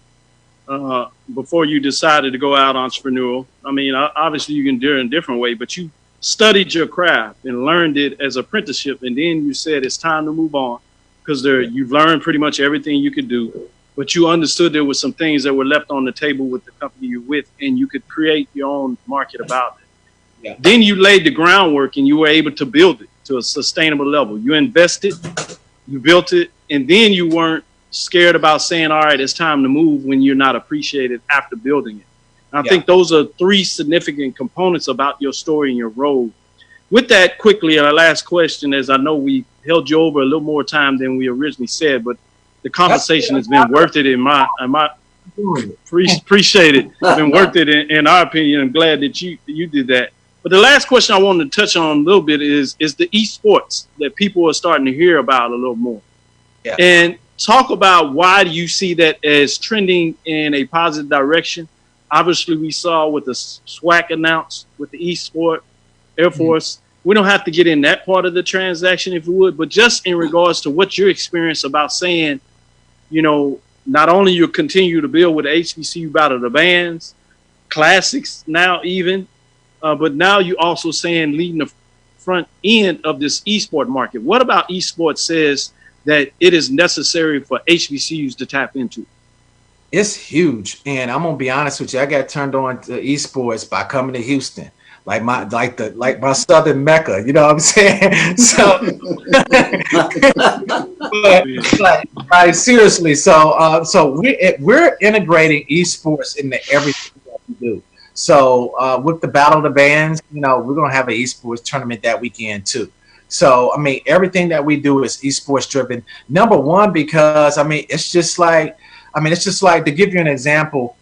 S3: before you decided to go out entrepreneurial. I mean, obviously you can do it in a different way, but you studied your craft and learned it as apprenticeship. And then you said it's time to move on because you've learned pretty much everything you could do. But you understood there were some things that were left on the table with the company you're with, and you could create your own market about it. Yeah. Then you laid the groundwork and you were able to build it to a sustainable level. You invested, you built it, and then you weren't scared about saying, all right, it's time to move when you're not appreciated after building it. And I think those are three significant components about your story and your role. With that, quickly, our last question, as I know we held you over a little more time than we originally said, but the conversation has been worth it in my appreciate it. It's been worth it in our opinion. I'm glad that you did that. But the last question I wanted to touch on a little bit is the esports that people are starting to hear about a little more. Yeah. And talk about why do you see that as trending in a positive direction? Obviously, we saw with the SWAC announced with the eSport Air Force. We don't have to get in that part of the transaction if we would, but just in regards to what your experience about saying, not only you continue to build with the HBCU Battle of the Bands, classics now even, but now you also saying leading the front end of this esport market. What about esports says that it is necessary for HBCUs to tap into?
S6: It's huge, and I'm gonna be honest with you. I got turned on to esports by coming to Houston, like my Southern Mecca. You know what I'm saying? So, but seriously, so we're integrating esports into everything that we do. So with the Battle of the Bands, we're gonna have an esports tournament that weekend too. So I mean, everything that we do is esports driven. Number one, because it's just like to give you an example,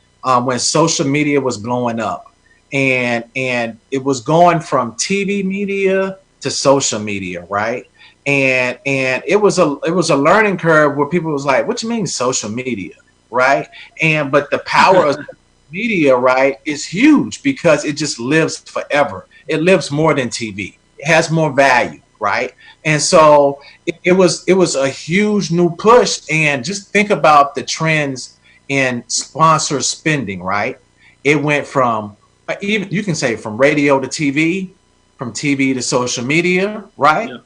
S6: when social media was blowing up, and it was going from TV media to social media, right? And it was a learning curve where people was like, "What you mean social media?" Right? But the power of media, right, is huge because it just lives forever. It lives more than TV. It has more value, right? And so it was a huge new push. And just think about the trends in sponsor spending, right? It went from even you can say from radio to TV, from TV to social media, right? Yeah.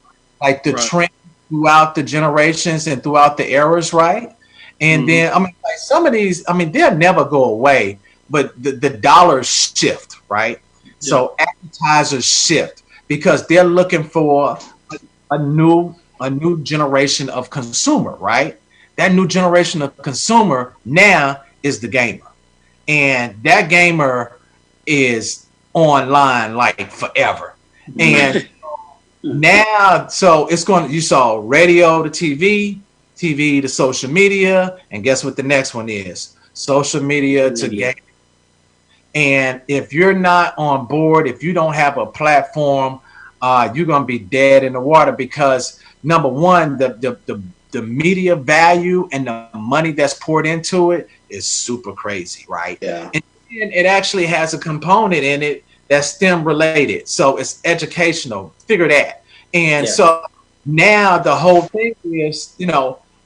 S6: Like the trend throughout the generations and throughout the eras, right? And then like some of these, they'll never go away, but the dollars shift, right? Yeah. So advertisers shift because they're looking for a new generation of consumer, right? That new generation of consumer now is the gamer. And that gamer is online like forever. And now, so it's you saw radio to TV, TV to social media, and guess what the next one is? Social media to gaming. And if you're not on board, if you don't have a platform, you're going to be dead in the water because number one, the media value and the money that's poured into it is super crazy, right? Yeah. And it actually has a component in it that's STEM related. So it's educational. Figure that. And
S4: Yeah.
S6: so now the whole thing is,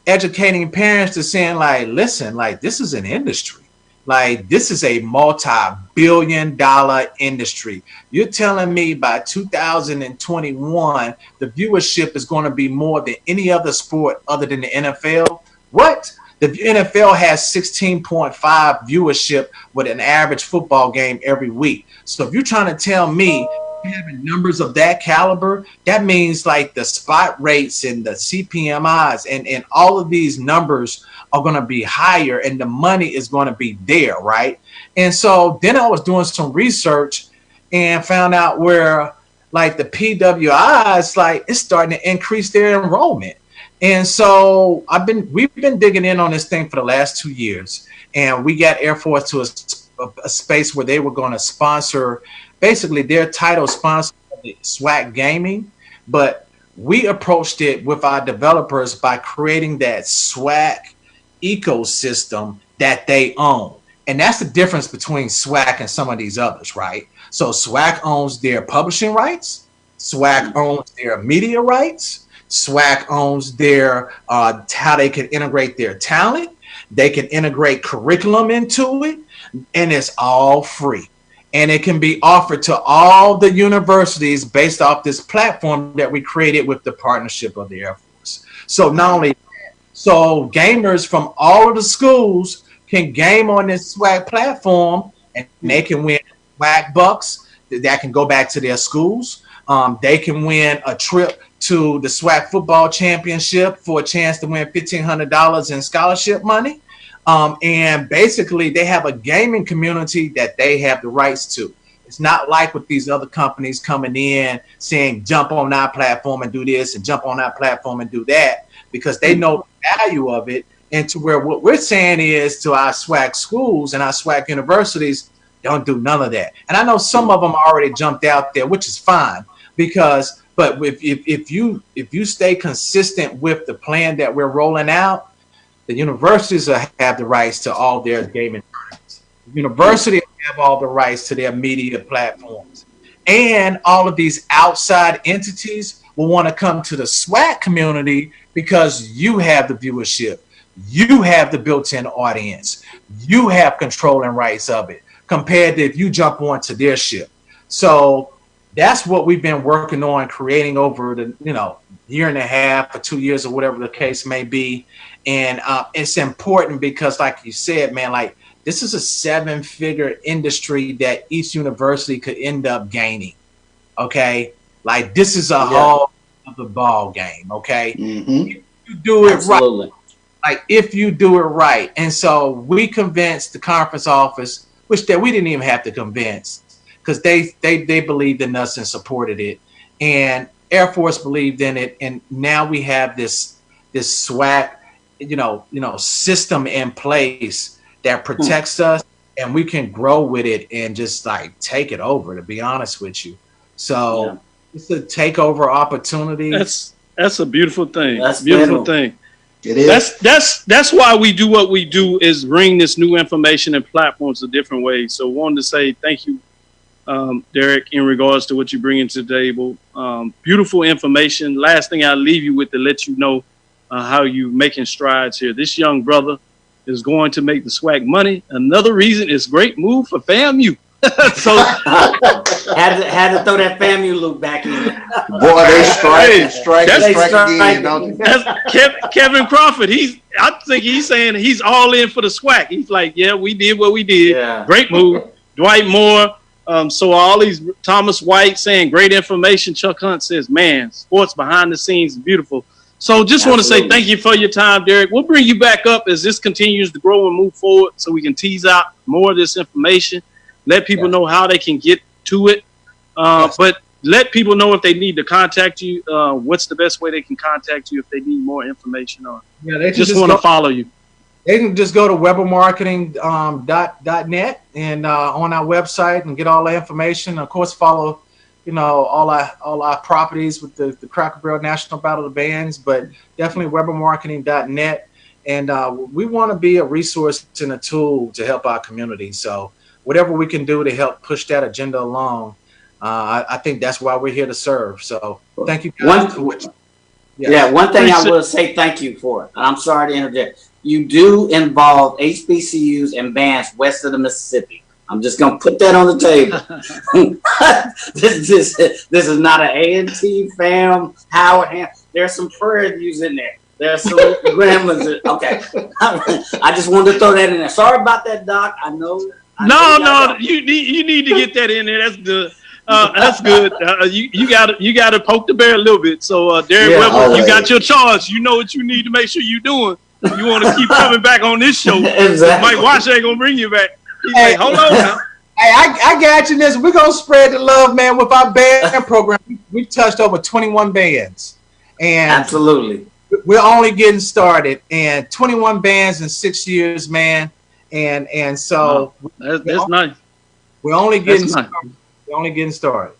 S6: educating parents to saying like, listen, like this is an industry. Like this is a multi-billion-dollar industry. You're telling me by 2021, the viewership is going to be more than any other sport other than the NFL? What? The NFL has 16.5 viewership with an average football game every week. So if you're trying to tell me having numbers of that caliber, that means like the spot rates and the CPMIs and all of these numbers are going to be higher and the money is going to be there, right? And so then I was doing some research and found out where like the PWIs, like it's starting to increase their enrollment. And so we've been digging in on this thing for the last 2 years, and we got Air Force to a space where they were going to sponsor, basically their title sponsor the SWAC gaming, but we approached it with our developers by creating that SWAC ecosystem that they own. And that's the difference between SWAC and some of these others, right? So SWAC owns their publishing rights, SWAC owns their media rights, SWAC owns their how they can integrate their talent. They can integrate curriculum into it, and it's all free. And it can be offered to all the universities based off this platform that we created with the partnership of the Air Force. So not only that, so gamers from all of the schools can game on this SWAC platform, and they can win SWAC bucks that can go back to their schools. They can win a trip to the SWAC football championship for a chance to win $1,500 in scholarship money. And basically they have a gaming community that they have the rights to. It's not like with these other companies coming in saying, jump on our platform and do this and jump on our platform and do that, because they know the value of it. And to where what we're saying is to our SWAC schools and our SWAC universities, don't do none of that. And I know some of them already jumped out there, which is fine, but if you stay consistent with the plan that we're rolling out, the universities have the rights to all their gaming rights. The universities have all the rights to their media platforms. And all of these outside entities will want to come to the SWAC community because you have the viewership. You have the built-in audience. You have control and rights of it compared to if you jump onto their ship. So that's what we've been working on, creating over the year and a half or 2 years or whatever the case may be. And it's important because, like you said, man, like this is a 7-figure industry that each university could end up gaining. Okay, like this is a whole other ball game. Okay, if you do it right, like if you do it right, and so we convinced the conference office, which that we didn't even have to convince, because they believed in us and supported it, and Air Force believed in it, and now we have this SWAC, system in place that protects us, and we can grow with it and just like take it over. To be honest with you, so it's a takeover opportunity.
S3: That's a beautiful thing.
S4: That's
S3: beautiful thing.
S5: It is.
S3: That's why we do what we do, is bring this new information and platforms a different way. So wanted to say thank you, Derek, in regards to what you bring into the table. Beautiful information. Last thing I'll leave you with to let you know how you making strides here. This young brother is going to make the SWAC money. Another reason is great move for FAMU. So
S4: had to throw that FAMU loop back in.
S5: Boy, they strike again, don't they?
S3: That's Kevin Crawford. I think he's saying he's all in for the SWAC. He's like, yeah, we did what we did.
S4: Yeah.
S3: Great move. Dwight Moore. So all these, Thomas White saying great information. Chuck Hunt says, man, sports behind the scenes is beautiful. So just want to say thank you for your time, Derek. We'll bring you back up as this continues to grow and move forward so we can tease out more of this information, let people know how they can get to it. But let people know if they need to contact you, what's the best way they can contact you if they need more information on.
S6: Yeah, they
S3: just want to follow you.
S6: They can just go to webermarketing.net and on our website and get all the information. Of course, follow all our properties with the Cracker Barrel National Battle of the Bands, but definitely webermarketing.net. And we want to be a resource and a tool to help our community. So whatever we can do to help push that agenda along. I think that's why we're here to serve. So thank you guys.
S4: One thing I will say thank you for. I'm sorry to interject. You do involve HBCUs and bands west of the Mississippi. I'm just gonna put that on the table. this is not an A&T, fam, Howard. There's some Prairie Views in there. There's some Gramblings. Okay, I just wanted to throw that in there. Sorry about that, Doc. I know.
S3: You need to get that in there. That's good. That's good. You got to poke the bear a little bit. So Derek Weber, you got your charge. You know what you need to make sure you're doing. You want to keep coming back on this show.
S4: Exactly.
S3: Mike Wash ain't gonna bring you back. He's like, hold on now.
S6: Hey, I got you. This we're gonna spread the love, man. With our band program, we touched over 21 bands, and
S4: absolutely,
S6: we're only getting started. And 21 bands in 6 years, man. And so
S3: that's nice.
S6: We're only getting started. We're only getting started.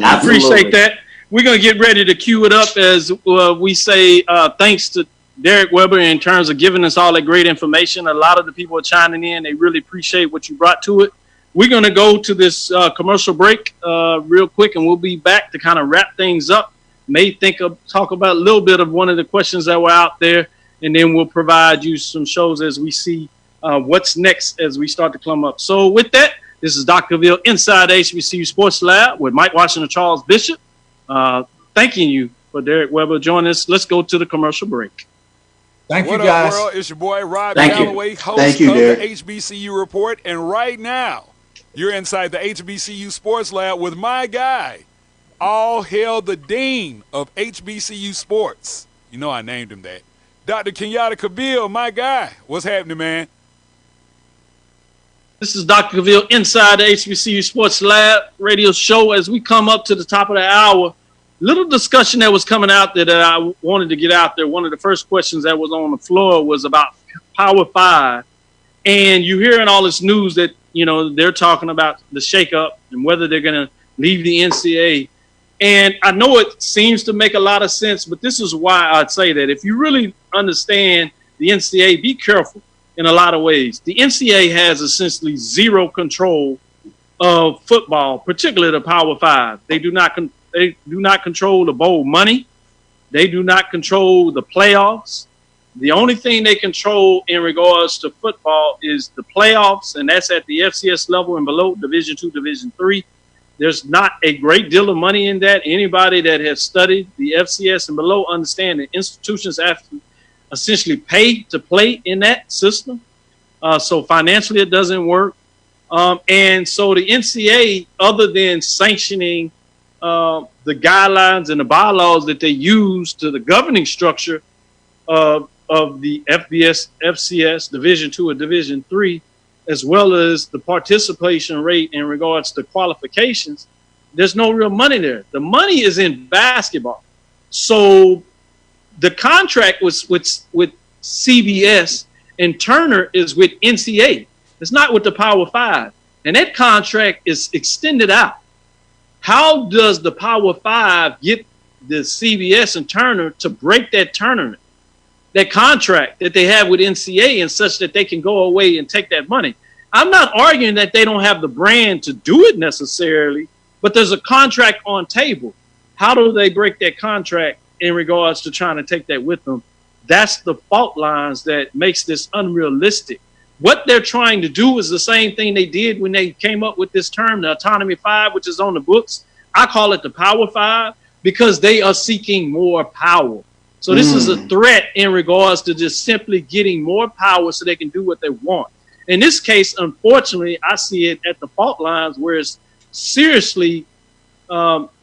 S3: I appreciate that. We're gonna get ready to cue it up as we say thanks to Derek Weber in terms of giving us all that great information. A lot of the people are chiming in. They really appreciate what you brought to it. We're going to go to this commercial break real quick, and we'll be back to kind of wrap things up. Talk about a little bit of one of the questions that were out there, and then we'll provide you some shows as we see what's next as we start to come up. So with that, this is Dr. Cavil inside HBCU Sports Lab with Mike Washington Charles Bishop. Thanking you for Derek Weber joining us. Let's go to the commercial break.
S6: Thank you,
S2: guys.
S6: What up,
S2: world? It's your boy, Rob Calloway, host of the HBCU Report. And right now, you're inside the HBCU Sports Lab with my guy, all hail the dean of HBCU Sports. You know I named him that. Dr. Kenyatta Cavil, my guy. What's happening, man?
S3: This is Dr. Cavil inside the HBCU Sports Lab radio show. As we come up to the top of the hour, little discussion that was coming out that I wanted to get out there. One of the first questions that was on the floor was about Power 5. And you're hearing all this news that, you know, they're talking about the shakeup and whether they're going to leave the NCAA. And I know it seems to make a lot of sense, but this is why I'd say that if you really understand the NCAA, be careful in a lot of ways. The NCAA has essentially zero control of football, particularly the Power 5. They do not control the bowl money. They do not control the playoffs. The only thing they control in regards to football is the playoffs, and that's at the FCS level and below, Division II, Division III. There's not a great deal of money in that. Anybody that has studied the FCS and below understand that institutions have to essentially pay to play in that system. So financially it doesn't work. And so the NCAA, other than sanctioning the guidelines and the bylaws that they use to the governing structure of the FCS, Division II or Division III, as well as the participation rate in regards to qualifications, there's no real money there. The money is in basketball. So the contract was with CBS and Turner is with NCAA. It's not with the Power 5. And that contract is extended out. How does the Power 5 get the CBS and Turner to break that tournament, that contract that they have with NCAA, and such that they can go away and take that money? I'm not arguing that they don't have the brand to do it necessarily, but there's a contract on table. How do they break that contract in regards to trying to take that with them? That's the fault lines that makes this unrealistic. What they're trying to do is the same thing they did when they came up with this term, the Autonomy 5, which is on the books. I call it the Power 5 because they are seeking more power. So this is a threat in regards to just simply getting more power so they can do what they want. In this case, unfortunately, I see it at the fault lines where it's seriously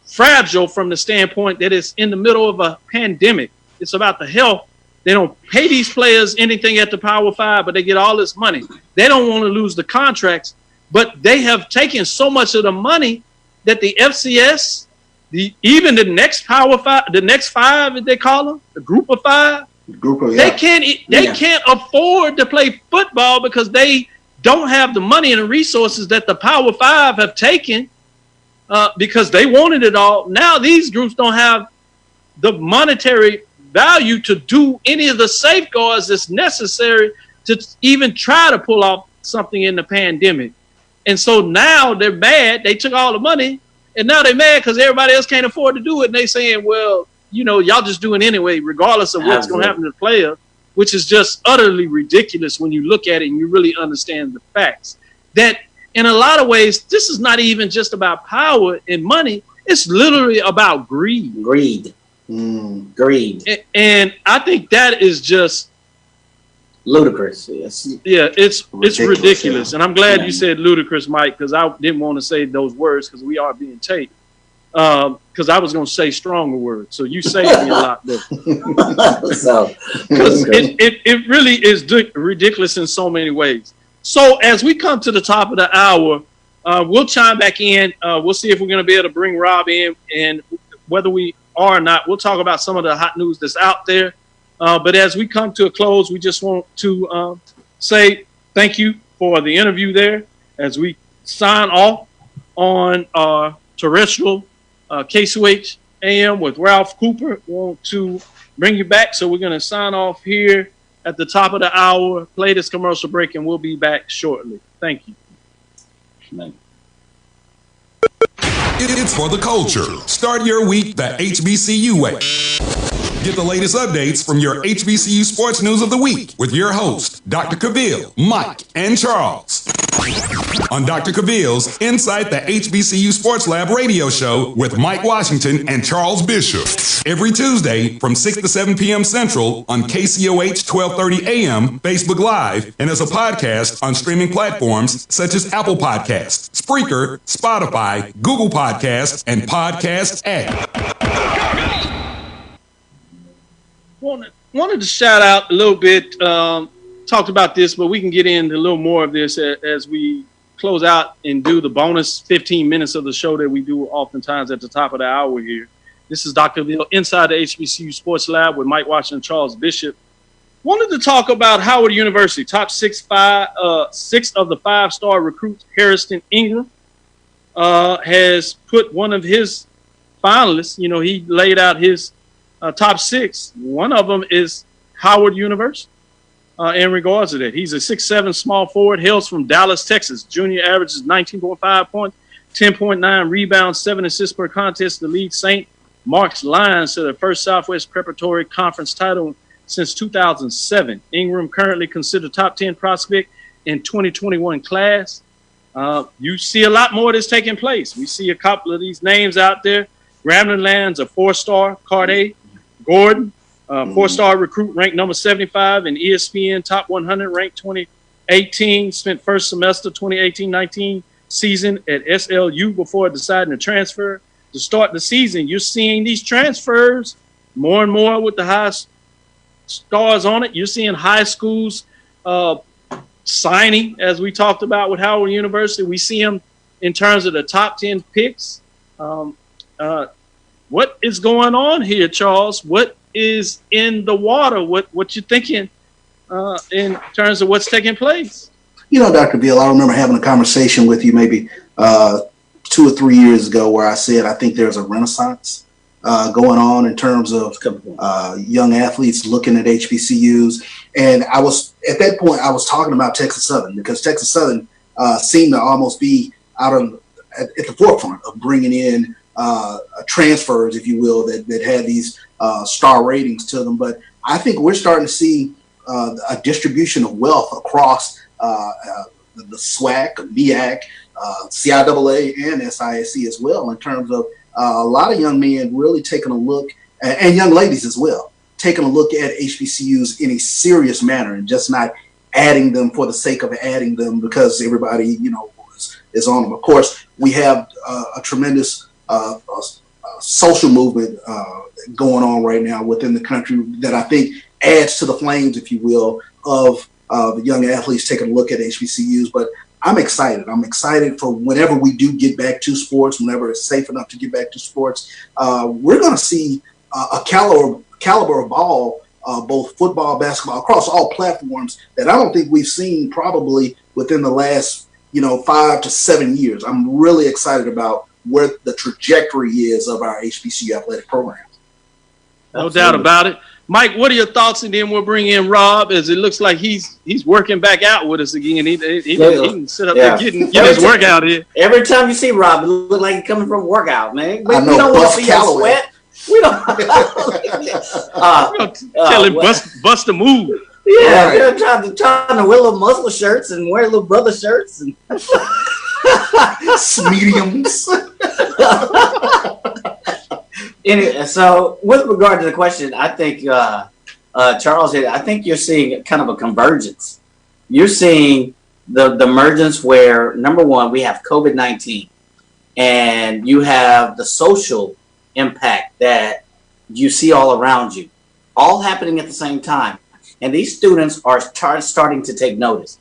S3: fragile from the standpoint that it's in the middle of a pandemic. It's about the health. They don't pay these players anything at the Power 5, but they get all this money. They don't want to lose the contracts, but they have taken so much of the money that the FCS, even the next Power 5, the next 5, as they call them, the Group of 5, they can't afford to play football because they don't have the money and the resources that the Power 5 have taken because they wanted it all. Now these groups don't have the monetary value to do any of the safeguards that's necessary to even try to pull off something in the pandemic. And so now they're mad. They took all the money, and now they're mad because everybody else can't afford to do it. And they saying, well, y'all just do it anyway, regardless of what's going to happen to the player, which is just utterly ridiculous when you look at it and you really understand the facts. That in a lot of ways, this is not even just about power and money. It's literally about greed.
S4: Greed.
S3: And I think that is just
S4: ludicrous. Yes.
S3: Yeah, it's ridiculous. Yeah. And I'm glad you said ludicrous, Mike, because I didn't want to say those words because we are being taped. Because I was going to say stronger words. So you saved me a lot there.
S4: So,
S3: because it really is ridiculous in so many ways. So as we come to the top of the hour, we'll chime back in. We'll see if we're going to be able to bring Rob in. And whether we are or not, we'll talk about some of the hot news that's out there. But as we come to a close, we just want to say thank you for the interview there as we sign off on our terrestrial KCUH AM with Ralph Cooper. Want to bring you back, so we're going to sign off here at the top of the hour, play this commercial break, and we'll be back shortly. Thank you.
S2: It's for the culture. Start your week the HBCU way. Get the latest updates from your HBCU Sports News of the Week with your host, Dr. Cavil, Mike, and Charles. On Dr. Cavil's Inside the HBCU Sports Lab radio show with Mike Washington and Charles Bishop. Every Tuesday from 6 to 7 p.m. Central on KCOH 1230 AM, Facebook Live, and as a podcast on streaming platforms such as Apple Podcasts, Spreaker, Spotify, Google Podcasts, and Podcast App.
S3: Wanted to shout out a little bit, talked about this, but we can get into a little more of this as we close out and do the bonus 15 minutes of the show that we do oftentimes at the top of the hour here. This is Dr. Cavil inside the HBCU Sports Lab with Mike Washington and Charles Bishop. Wanted to talk about Howard University, top six of the five-star recruits, Harrison Ingram, has put one of his finalists, he laid out his top six. One of them is Howard University. In regards to that, he's a 6'7" small forward, hails from Dallas, Texas. Junior averages 19.5 points, 10.9 rebounds, 7 assists per contest. The lead St. Mark's Lions to their first Southwest Preparatory Conference title since 2007. Ingram currently considered top 10 prospect in 2021 class. You see a lot more that's taking place. We see a couple of these names out there. Grambling lands a 4-star, Carte'Are Gordon, 4-star recruit ranked number 75 in ESPN Top 100, ranked 2018, spent first semester 2018-19 season at SLU before deciding to transfer. To start the season, you're seeing these transfers more and more with the high stars on it. You're seeing high schools signing, as we talked about with Howard University. We see them in terms of the top 10 picks. What is going on here, Charles? What is in the water? What you thinking in terms of what's taking place?
S5: Dr. Bill, I remember having a conversation with you maybe 2 or 3 years ago where I said I think there's a renaissance going on in terms of young athletes looking at HBCUs. And I was, at that point, I was talking about Texas Southern, because Texas Southern seemed to almost be at the forefront of bringing in transfers, if you will, that had these star ratings to them. But I think we're starting to see a distribution of wealth across the SWAC, MEAC, CIAA, and SISC as well, in terms of a lot of young men really taking a look, and young ladies as well, taking a look at HBCUs in a serious manner and just not adding them for the sake of adding them because everybody, is on them. Of course, we have a tremendous social movement going on right now within the country that I think adds to the flames, if you will, of the young athletes taking a look at HBCUs. But I'm excited. I'm excited for whenever we do get back to sports, whenever it's safe enough to get back to sports. We're going to see a caliber of ball, both football, basketball, across all platforms that I don't think we've seen probably within the last 5 to 7 years. I'm really excited about where the trajectory is of our HBCU athletic programs.
S3: No doubt about it. Mike, what are your thoughts? And then we'll bring in Rob, as it looks like he's working back out with us again. He can sit up there get his workout in.
S4: Every time you see Rob, it looks like he's coming from a workout, man.
S5: I know,
S4: we don't want to see him
S5: Callaway.
S4: sweat. We don't.
S3: Tell him bust a move.
S4: Yeah,
S5: Right.
S4: they're trying to wear little muscle shirts and wear little brother shirts and
S5: mediums.
S4: Anyway, so with regard to the question, I think Charles, I think you're seeing kind of a convergence. You're seeing the emergence where, number one, we have COVID-19, and you have the social impact that you see all around you, all happening at the same time. And these students are starting to take notice.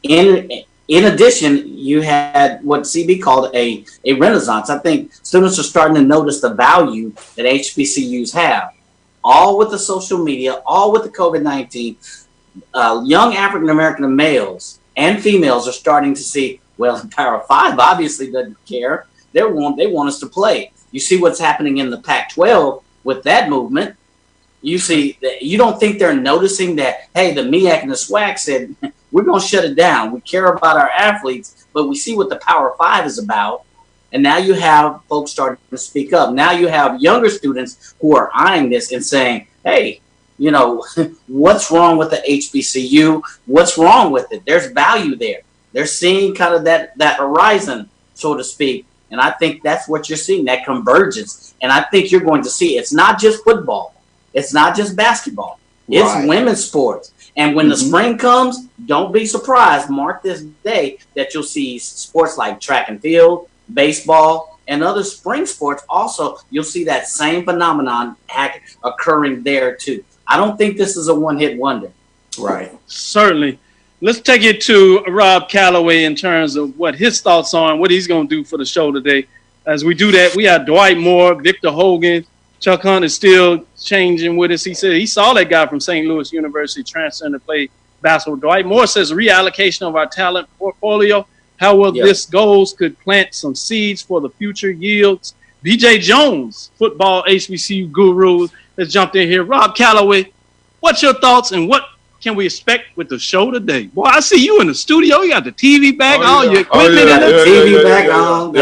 S4: In addition, you had what CB called a renaissance. I think students are starting to notice the value that HBCUs have, all with the social media, all with the COVID-19. Young African-American males and females are starting to see, well, the Power 5 obviously doesn't care. They want us to play. You see what's happening in the Pac-12 with that movement. You see, you don't think they're noticing that, hey, the MEAC and the SWAC said, we're going to shut it down. We care about our athletes, but we see what the Power 5 is about. And now you have folks starting to speak up. Now you have younger students who are eyeing this and saying, hey, you know, what's wrong with the HBCU? What's wrong with it? There's value there. They're seeing kind of that horizon, so to speak. And I think that's what you're seeing, that convergence. And I think you're going to see it's not just football. It's not just basketball. It's
S5: Right.
S4: women's sports. And when the spring comes, don't be surprised. Mark this day that you'll see sports like track and field, baseball, and other spring sports. Also, you'll see that same phenomenon occurring there too. I don't think this is a one-hit wonder.
S5: Right.
S3: Certainly. Let's take it to Rob Calloway in terms of what his thoughts are and what he's going to do for the show today. As we do that, we have Dwight Moore, Victor Hogan. Chuck Hunt is still changing with us. He said he saw that guy from St. Louis University transferring to play basketball. Dwight Moore says reallocation of our talent portfolio. How well this goals could plant some seeds for the future yields. BJ Jones, football HBCU guru, has jumped in here. Rob Calloway, what's your thoughts and what can we expect with the show today? Boy, I see you in the studio. You got the TV back, all your equipment.
S4: Got the TV back on.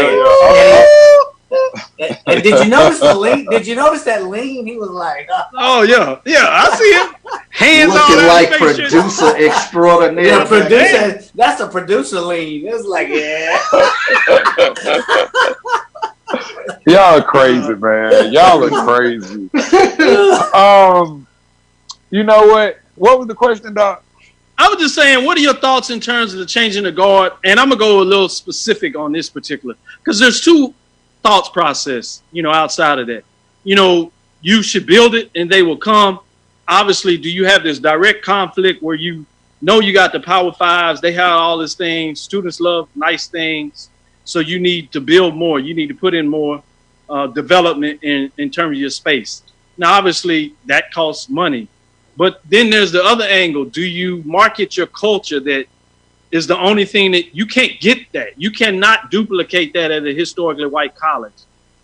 S4: And did you notice the lean? Did you notice that lean? He was like,
S3: oh yeah, I see him. Hands
S5: looking
S3: on
S5: like producer extraordinaire.
S4: yeah, producer. That's a producer lean. It's like, yeah.
S7: Y'all are crazy, man. Y'all are crazy. You know what? What was the question, Doc?
S3: I was just saying, what are your thoughts in terms of the changing the guard? And I'm gonna go a little specific on this particular, because there's two thoughts process, outside of that. You should build it and they will come. Obviously, do you have this direct conflict where you got the Power Fives, they have all these things, students love nice things, so you need to build more, you need to put in more development in terms of your space. Now, obviously, that costs money. But then there's the other angle. Do you market your culture that is the only thing that you can't get that? You cannot duplicate that at a historically white college.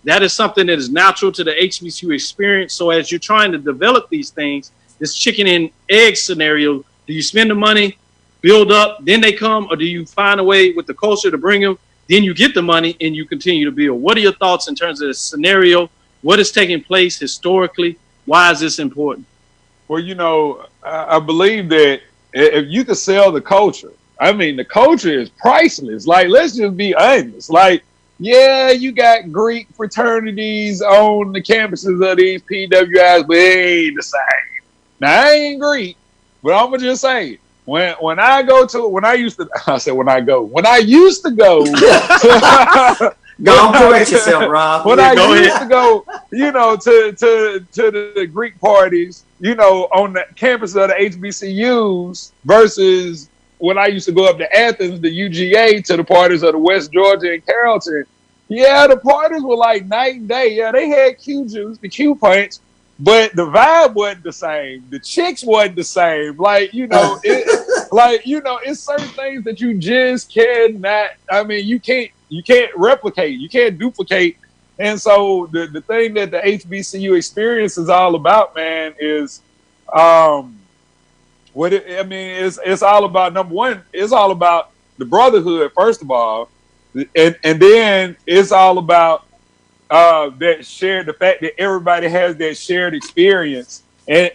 S3: That is something that is natural to the HBCU experience. So as you're trying to develop these things, this chicken and egg scenario, do you spend the money, build up, then they come, or do you find a way with the culture to bring them, then you get the money and you continue to build? What are your thoughts in terms of the scenario? What is taking place historically? Why is this important?
S7: Well, I believe that if you could sell the culture, the culture is priceless. Like, let's just be honest. Like, yeah, you got Greek fraternities on the campuses of these PWIs, but it ain't the same. Now, I ain't Greek, but I'm going to just say, when I used to go.
S4: Go correct yourself, Rob.
S7: When I used to go, to the Greek parties, on the campus of the HBCUs versus when I used to go up to Athens, the UGA, to the parties of the West Georgia and Carrollton. Yeah, the parties were like night and day. Yeah, they had Q juice, the Q punch, but the vibe wasn't the same. The chicks wasn't the same. Like, it's certain things that you just cannot. You can't replicate. You can't duplicate. And so the thing that the HBCU experience is all about, man, is It's all about, number one, it's all about the brotherhood, first of all, and then it's all about the fact that everybody has that shared experience, and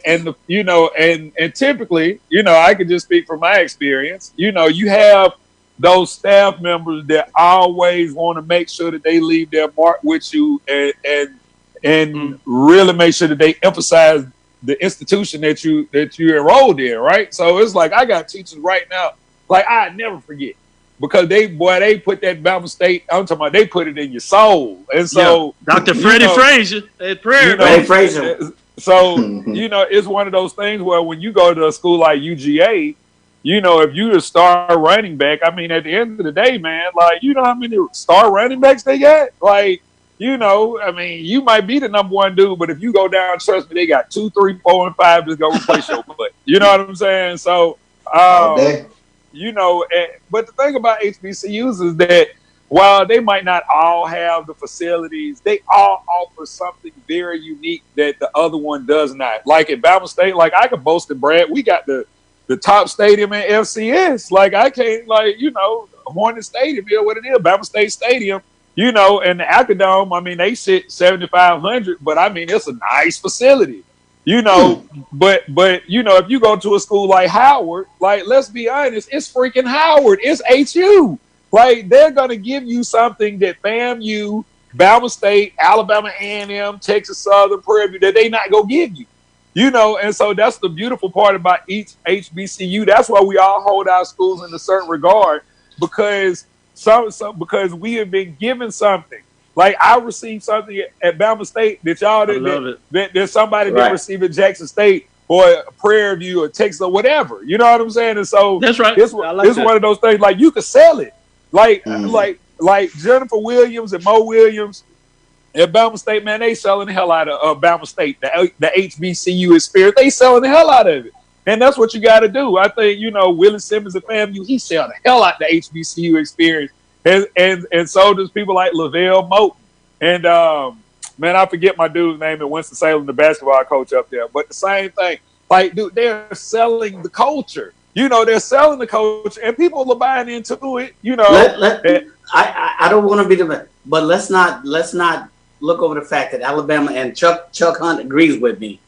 S7: typically, I could just speak from my experience. You have those staff members that always want to make sure that they leave their mark with you, and really make sure that they emphasize the institution that you enrolled in, right? So it's like, I got teachers right now, like, I never forget, because they put that Bama State, I'm talking about, they put it in your soul. And so
S3: Dr. Freddie Frazier at Prairie.
S4: Frazier.
S7: So, it's one of those things where when you go to a school like UGA, if you a star running back, I mean, at the end of the day, man, like, you know how many star running backs they got? Like, you might be the number one dude, but if you go down, trust me, they got 2, 3, 4, and 5 just go replace your butt. You know what I'm saying? So, but the thing about HBCUs is that while they might not all have the facilities, they all offer something very unique that the other one does not. Like at Bama State, like, I could boast and brag, we got the top stadium in FCS. Like, I can't, Hornet Stadium, what it is, Bama State Stadium, and the Acadome, I mean, they sit 7,500, but I mean, it's a nice facility, but if you go to a school like Howard, like, let's be honest, it's freaking Howard, it's HU. Like, they're going to give you something that FAMU, Bama State, Alabama A&M, Texas Southern, Prairie View, that they not going to give you. And so that's the beautiful part about each HBCU. That's why we all hold our schools in a certain regard, because because we have been given something. Like, I received something at Bama State that y'all didn't. There's somebody that received at Jackson State or Prairie View or Texas or whatever. You know what I'm saying? And so
S3: that's right.
S7: It's one of those things. Like, you could sell it. Like Jennifer Williams and Mo Williams at Bama State, man, they selling the hell out of Bama State, the HBCU experience. They selling the hell out of it. And that's what you got to do. I think, Willie Simmons at FAMU, he sell the hell out the HBCU experience. And so does people like Lavelle Moten. And, man, I forget my dude's name at Winston-Salem, the basketball coach up there. But the same thing. Like, dude, they're selling the culture. They're selling the culture, and people are buying into it,
S4: I don't want to be but let's not look over the fact that Alabama, and Chuck Hunt agrees with me,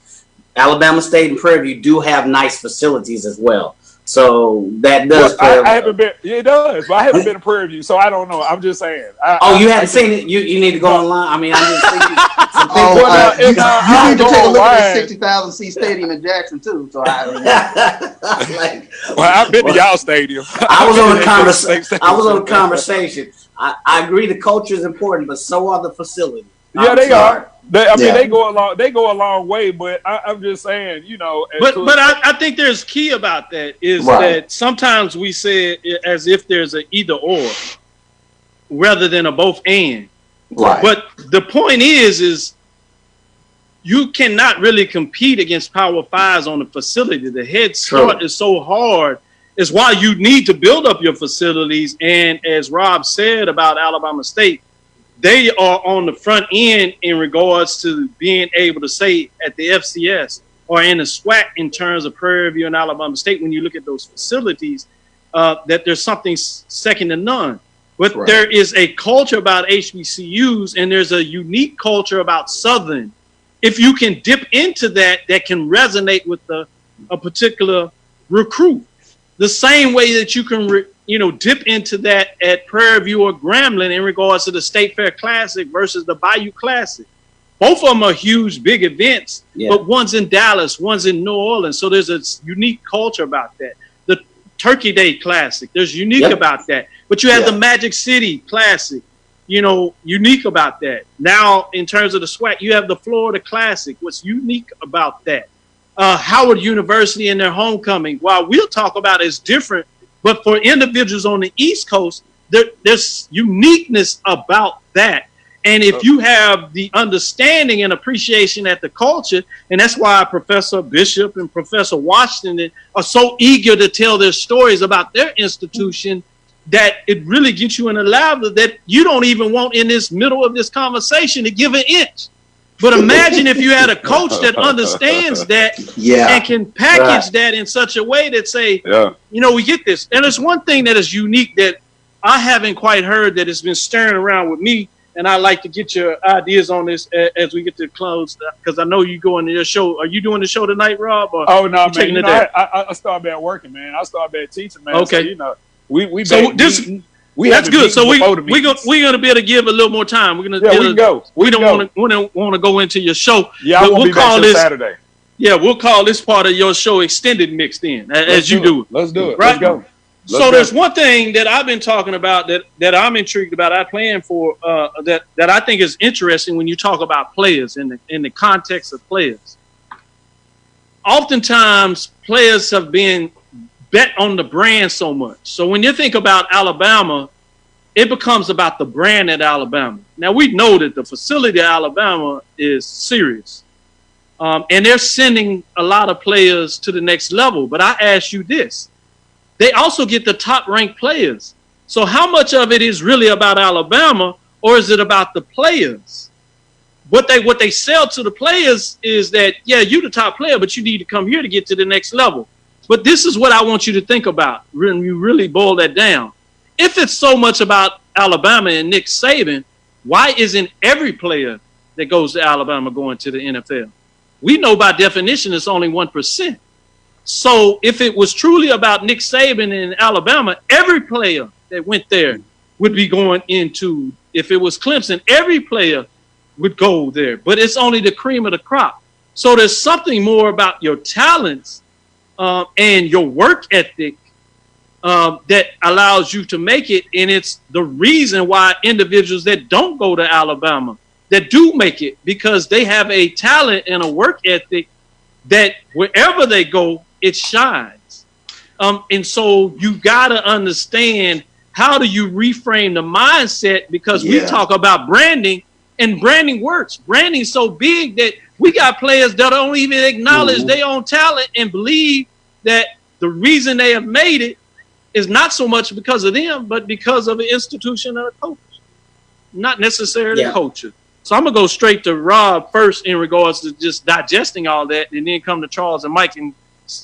S4: Alabama State and Prairie View do have nice facilities as well. So that does.
S7: Well, I haven't been. It does, but I haven't been to Prairie View, so I don't know. I'm just saying.
S4: You haven't seen it? You need to go online. I mean, I didn't see
S5: you need to take a look at the 60,000 seat stadium in Jackson too. So I've
S7: been to y'all stadium.
S4: I was on a conversation. I agree the culture is important, but so are the facilities.
S7: Yeah, they are. They go a long way, but I'm just saying,
S3: But I think there's key about that is that sometimes we say it as if there's an either or rather than a both and. Right. But the point is you cannot really compete against Power Fives on the facility. The head start is so hard. It's why you need to build up your facilities. And as Rob said about Alabama State, they are on the front end in regards to being able to say at the FCS or in the SWAC in terms of Prairie View and Alabama State, when you look at those facilities, that there's something second to none. But there is a culture about HBCUs, and there's a unique culture about Southern. If you can dip into that can resonate with a particular recruit. The same way that you can dip into that at Prairie View or Grambling in regards to the State Fair Classic versus the Bayou Classic. Both of them are huge, big events, but one's in Dallas, one's in New Orleans. So there's a unique culture about that. The Turkey Day Classic, there's unique about that. But you have the Magic City Classic, unique about that. Now, in terms of the SWAC, you have the Florida Classic. What's unique about that? Howard University and their homecoming, while we'll talk about is different, but for individuals on the East Coast, there's uniqueness about that. And if you have the understanding and appreciation at the culture, and that's why Professor Bishop and Professor Washington are so eager to tell their stories about their institution, that it really gets you in a level that you don't even want in this middle of this conversation to give an inch. But imagine if you had a coach that understands that and can package that in such a way that say, we get this. And there's one thing that is unique that I haven't quite heard that has been stirring around with me. And I'd like to get your ideas on this as we get to close, because I know you going to your show. Are you doing the show tonight, Rob? Or
S7: oh, no, man. I started back working, man. I started back teaching, man.
S3: Okay.
S7: So, we
S3: so this we that's good. So we're gonna be able to give a little more time. We're gonna
S7: we can go.
S3: We don't want to go into your show.
S7: Yeah, I won't be back till Saturday.
S3: Yeah, we'll call this part of your show extended mixed in as you do.
S7: Let's do it.
S3: Right?
S7: Let's go.
S3: So there's one thing that I've been talking about that I'm intrigued about. I plan for that I think is interesting when you talk about players in the context of players. Oftentimes, players have been bet on the brand so much. So when you think about Alabama, it becomes about the brand at Alabama. Now we know that the facility at Alabama is serious, and they're sending a lot of players to the next level. But I ask you this. They also get the top-ranked players. So how much of it is really about Alabama, or is it about the players? What they sell to the players is that, yeah, you're the top player, but you need to come here to get to the next level. But this is what I want you to think about when you really boil that down. If it's so much about Alabama and Nick Saban, why isn't every player that goes to Alabama going to the NFL? We know by definition it's only 1%. So if it was truly about Nick Saban in Alabama, every player that went there would be going into, if it was Clemson, every player would go there. But it's only the cream of the crop. So there's something more about your talents and your work ethic that allows you to make it. And it's the reason why individuals that don't go to Alabama, that do make it, because they have a talent and a work ethic that wherever they go, it shines. And so you got to understand, how do you reframe the mindset? Because we talk about branding, and branding works. Branding's so big that we got players that don't even acknowledge their own talent and believe that the reason they have made it is not so much because of them, but because of an institution and a coach, not necessarily culture. So I'm going to go straight to Rob first in regards to just digesting all that, and then come to Charles and Mike and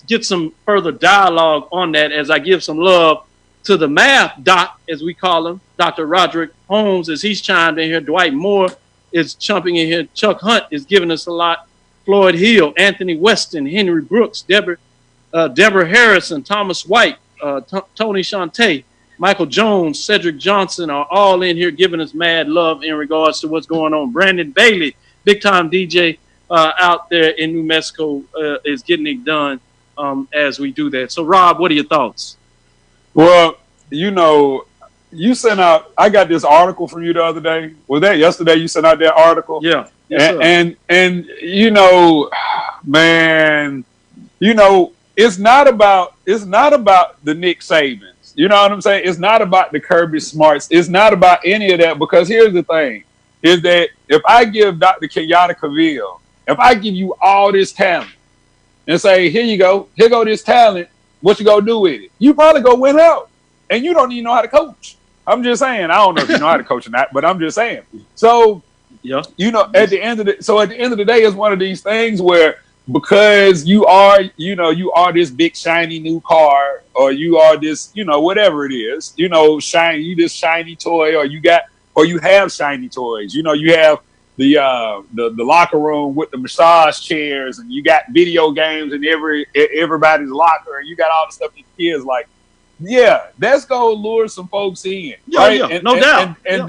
S3: get some further dialogue on that as I give some love to the math doc, as we call him, Dr. Roderick Holmes, as he's chimed in here. Dwight Moore is jumping in here. Chuck Hunt is giving us a lot. Floyd Hill, Anthony Weston, Henry Brooks, Deborah Harrison, Thomas White, Tony Shante, Michael Jones, Cedric Johnson are all in here giving us mad love in regards to what's going on. Brandon Bailey, big time DJ out there in New Mexico, is getting it done as we do that. So, Rob, what are your thoughts?
S7: Well, you sent out, I got this article from you the other day. Was that yesterday you sent out that article?
S3: Yeah.
S7: Yes, and man, it's not about the Nick Sabans. You know what I'm saying? It's not about the Kirby Smarts. It's not about any of that, because here's the thing, is that if I give Dr. Kenyatta Cavil, if I give you all this talent and say, here go this talent, what you gonna do with it? You probably go win out, and you don't even know how to coach. I'm just saying. I don't know if you know how to coach or not, but I'm just saying. So, at the end of the day, it's one of these things where, because you are this big shiny new car, or you are this, whatever it is, this shiny toy, or you have shiny toys. You have the locker room with the massage chairs, and you got video games in everybody's locker, and you got all the stuff that kids like. Yeah, that's gonna lure some folks in, right?
S3: Yeah, no doubt.
S7: And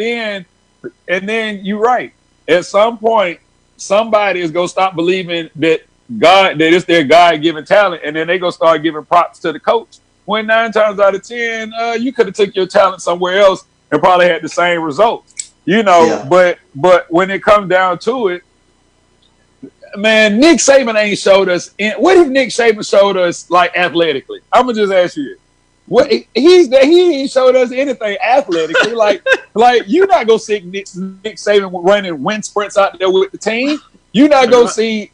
S7: then you're right. At some point, somebody is gonna stop believing that it's their God-given talent, and then they gonna start giving props to the coach. When 9 times out of 10, you could have took your talent somewhere else and probably had the same results. But when it comes down to it, man, Nick Saban ain't showed us. What if Nick Saban showed us, like, athletically? I'm gonna just ask you this. What he ain't showed us anything athletically. like you're not gonna see Nick Saban running wind sprints out there with the team. You're not gonna see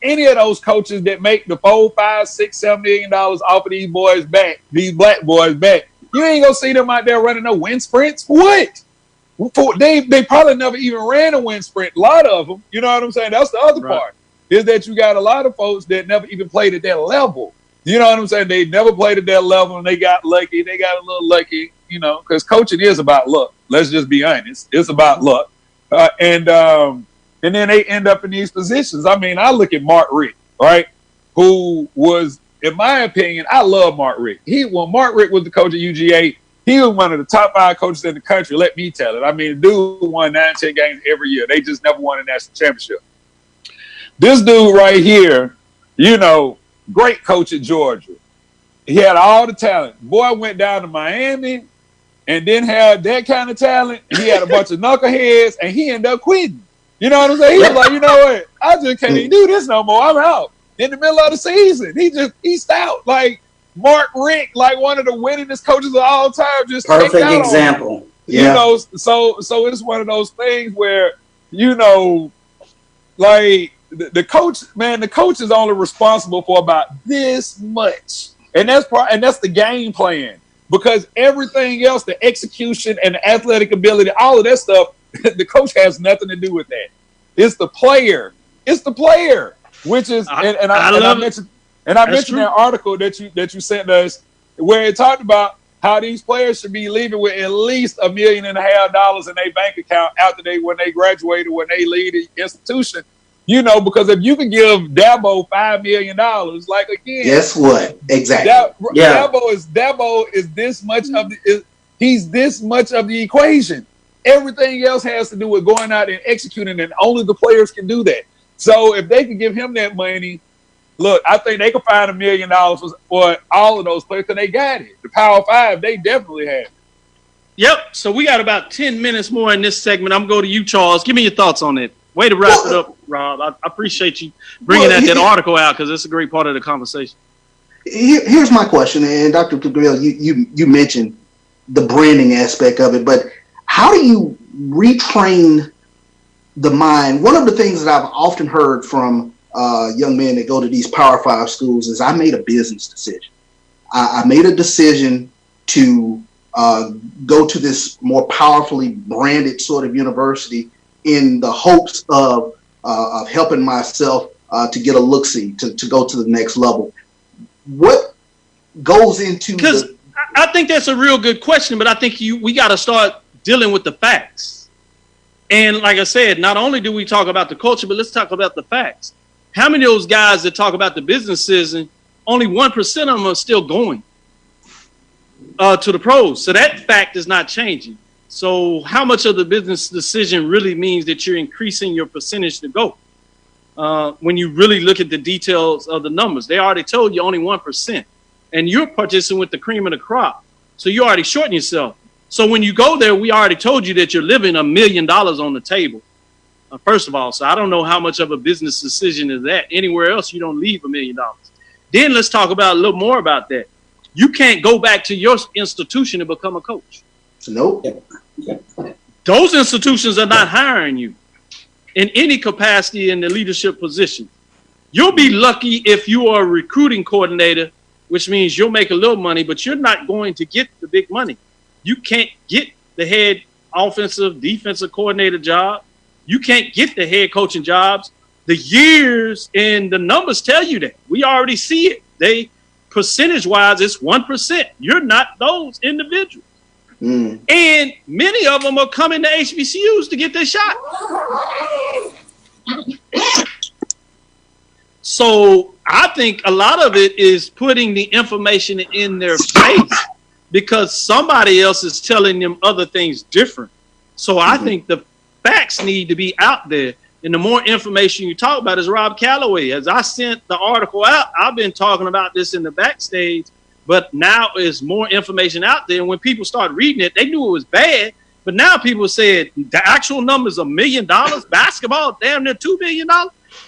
S7: any of those coaches that make the $4, $5, $6, $7 million off of these boys back, these black boys back. You ain't gonna see them out there running no wind sprints. What? they probably never even ran a wind sprint. A lot of them, you know what I'm saying? That's the other part, is that you got a lot of folks that never even played at that level. You know what I'm saying? They never played at that level, and they got lucky. They got a little lucky, you know, because coaching is about luck. Let's just be honest. It's about luck. And then they end up in these positions. I mean, I look at Mark Richt, right, who was, in my opinion, I love Mark Richt. When Mark Richt was the coach at UGA, he was one of the top 5 coaches in the country, let me tell it. I mean, the dude won 9-10 games every year. They just never won a national championship. This dude right here, you know, great coach at Georgia. He had all the talent. Boy went down to Miami and didn't have that kind of talent. He had a bunch of knuckleheads, and he ended up quitting. You know what I'm saying? He was like, you know what? I just can't even do this no more. I'm out. In the middle of the season, he out. Like, Mark Richt, like one of the winningest coaches of all time, just
S4: perfect example.
S7: Yeah. You know, so it's one of those things where, you know, like the coach is only responsible for about this much, and that's the game plan, because everything else, the execution and the athletic ability, all of that stuff, the coach has nothing to do with that. It's the player. Which is, I mentioned that article that you sent us, where it talked about how these players should be leaving with at least $1.5 million in their bank account when they graduate or when they leave the institution. You know, because if you could give Dabo $5 million, like, again,
S5: guess what? Exactly.
S7: Dabo is this much of he's this much of the equation. Everything else has to do with going out and executing, and only the players can do that. So if they could give him that money, look, I think they could find $1 million for all of those players, because they got it. The Power 5, they definitely have it.
S3: Yep. So we got about 10 minutes more in this segment. I'm going to go to you, Charles. Give me your thoughts on it. Way to wrap it up, Rob. I appreciate you bringing that article out, because it's a great part of the conversation.
S5: Here's my question, and Dr. Cavil, you mentioned the branding aspect of it, but how do you retrain the mind? One of the things that I've often heard from young men that go to these Power 5 schools is, I made a business decision. I made a decision to go to this more powerfully branded sort of university in the hopes of helping myself to get a look-see, to go to the next level. What goes into...
S3: Because I think that's a real good question, but I think we got to start dealing with the facts. And like I said, not only do we talk about the culture, but let's talk about the facts. How many of those guys that talk about the businesses, and only 1% of them are still going to the pros? So that fact is not changing. So how much of the business decision really means that you're increasing your percentage to go? When you really look at the details of the numbers, they already told you only 1%, and you're purchasing with the cream of the crop. So you already shorting yourself. So when you go there, we already told you that you're leaving $1 million on the table. First of all, so I don't know how much of a business decision is that. Anywhere else, you don't leave $1 million. Then let's talk about a little more about that. You can't go back to your institution and become a coach.
S5: Nope.
S3: Those institutions are not hiring you in any capacity in the leadership position. You'll be lucky if you are a recruiting coordinator, which means you'll make a little money, but you're not going to get the big money. You can't get the head offensive, defensive coordinator job. You can't get the head coaching jobs. The years and the numbers tell you that. We already see it. Percentage-wise, it's 1%. You're not those individuals. And many of them are coming to HBCUs to get their shot. So I think a lot of it is putting the information in their face, because somebody else is telling them other things different. So I think the facts need to be out there. And the more information you talk about, is Rob Calloway. As I sent the article out, I've been talking about this in the backstage, but now is more information out there. And when people start reading it, they knew it was bad. But now people said the actual number's $1 million. Basketball, damn near $2 billion.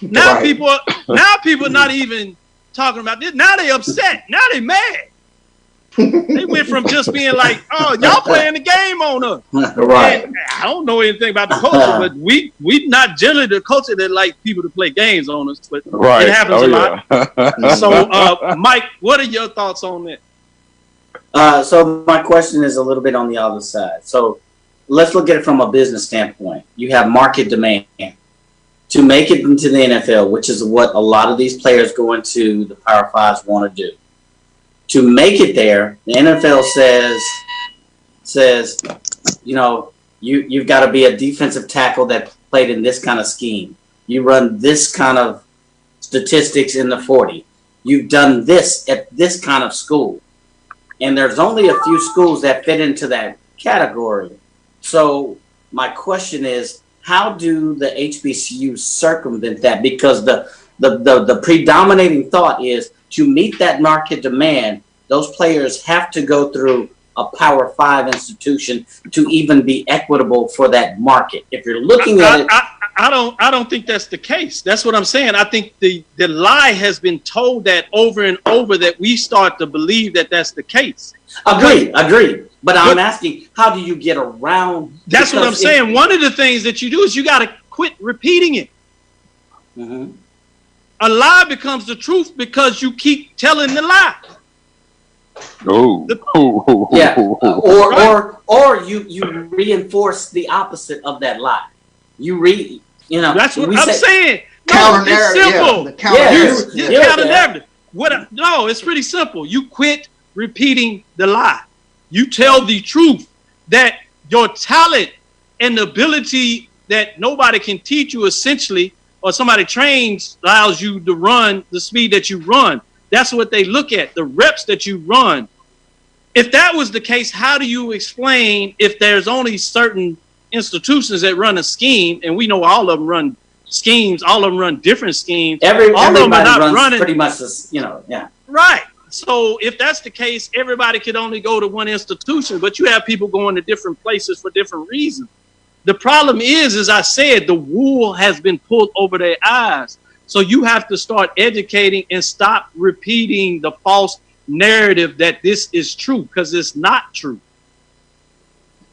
S3: Now people are not even talking about this. Now they upset. Now they mad. They went from just being like, "Oh, y'all playing the game on us."
S4: Right.
S3: And I don't know anything about the culture, but we not generally the culture that like people to play games on us. But it happens a lot. So, Mike, what are your thoughts on that?
S4: So my question is a little bit on the other side. So let's look at it from a business standpoint. You have market demand. To make it into the NFL, which is what a lot of these players going to the Power Fives want to do. To make it there, the NFL says, you know, you've got to be a defensive tackle that played in this kind of scheme. You run this kind of statistics in the 40. You've done this at this kind of school. And there's only a few schools that fit into that category. So my question is, how do the HBCUs circumvent that? Because the predominating thought is to meet that market demand, those players have to go through a Power 5 institution to even be equitable for that market. If you're looking at it,
S3: I don't think that's the case. That's what I'm saying. I think the lie has been told that over and over that we start to believe that that's the case.
S4: Agreed. But I'm asking, how do you get around?
S3: That's what I'm saying. One of the things that you do is you got to quit repeating it.
S4: Mm-hmm.
S3: A lie becomes the truth because you keep telling the lie.
S4: Yeah. Or you reinforce the opposite of that lie. You know.
S3: That's what I'm saying.
S5: Counter
S3: it's simple.
S5: narrative.
S3: Counter narrative. No, it's pretty simple. You quit repeating the lie. You tell the truth that your talent and the ability that nobody can teach you essentially, or somebody trains, allows you to run the speed that you run. That's what they look at, the reps that you run. If that was the case, how do you explain if there's only certain institutions that run a scheme, and we know all of them run schemes, all of them run different schemes.
S4: Everybody of them are not running pretty much this, yeah.
S3: Right. So if that's the case, everybody could only go to one institution, but you have people going to different places for different reasons. The problem is, as I said, the wool has been pulled over their eyes. So you have to start educating and stop repeating the false narrative that this is true, because it's not true.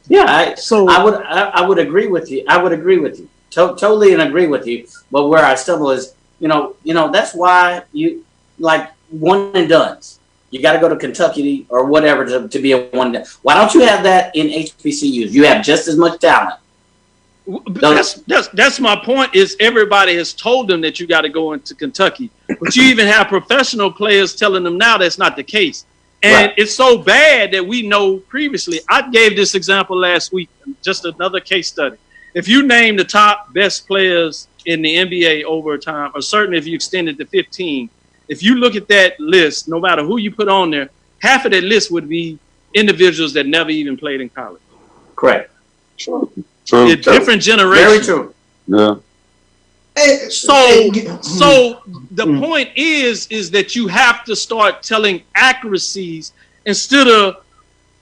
S4: Yeah, I would agree with you. I would agree with you. Totally and agree with you. But where I stumble is, that's why you like one and dones. You got to go to Kentucky or whatever to be a one and done. Why don't you have that in HBCUs? You have just as much talent.
S3: That's my point. Is everybody has told them that you got to go into Kentucky, but you even have professional players telling them now that's not the case. And It's so bad that we know previously. I gave this example last week, just another case study. If you name the top best players in the NBA over time, or certainly if you extend it to 15, if you look at that list, no matter who you put on there, half of that list would be individuals that never even played in college.
S4: Correct.
S7: True.
S3: Different generations.
S4: Very true.
S7: Yeah.
S3: So the point is that you have to start telling accuracies instead of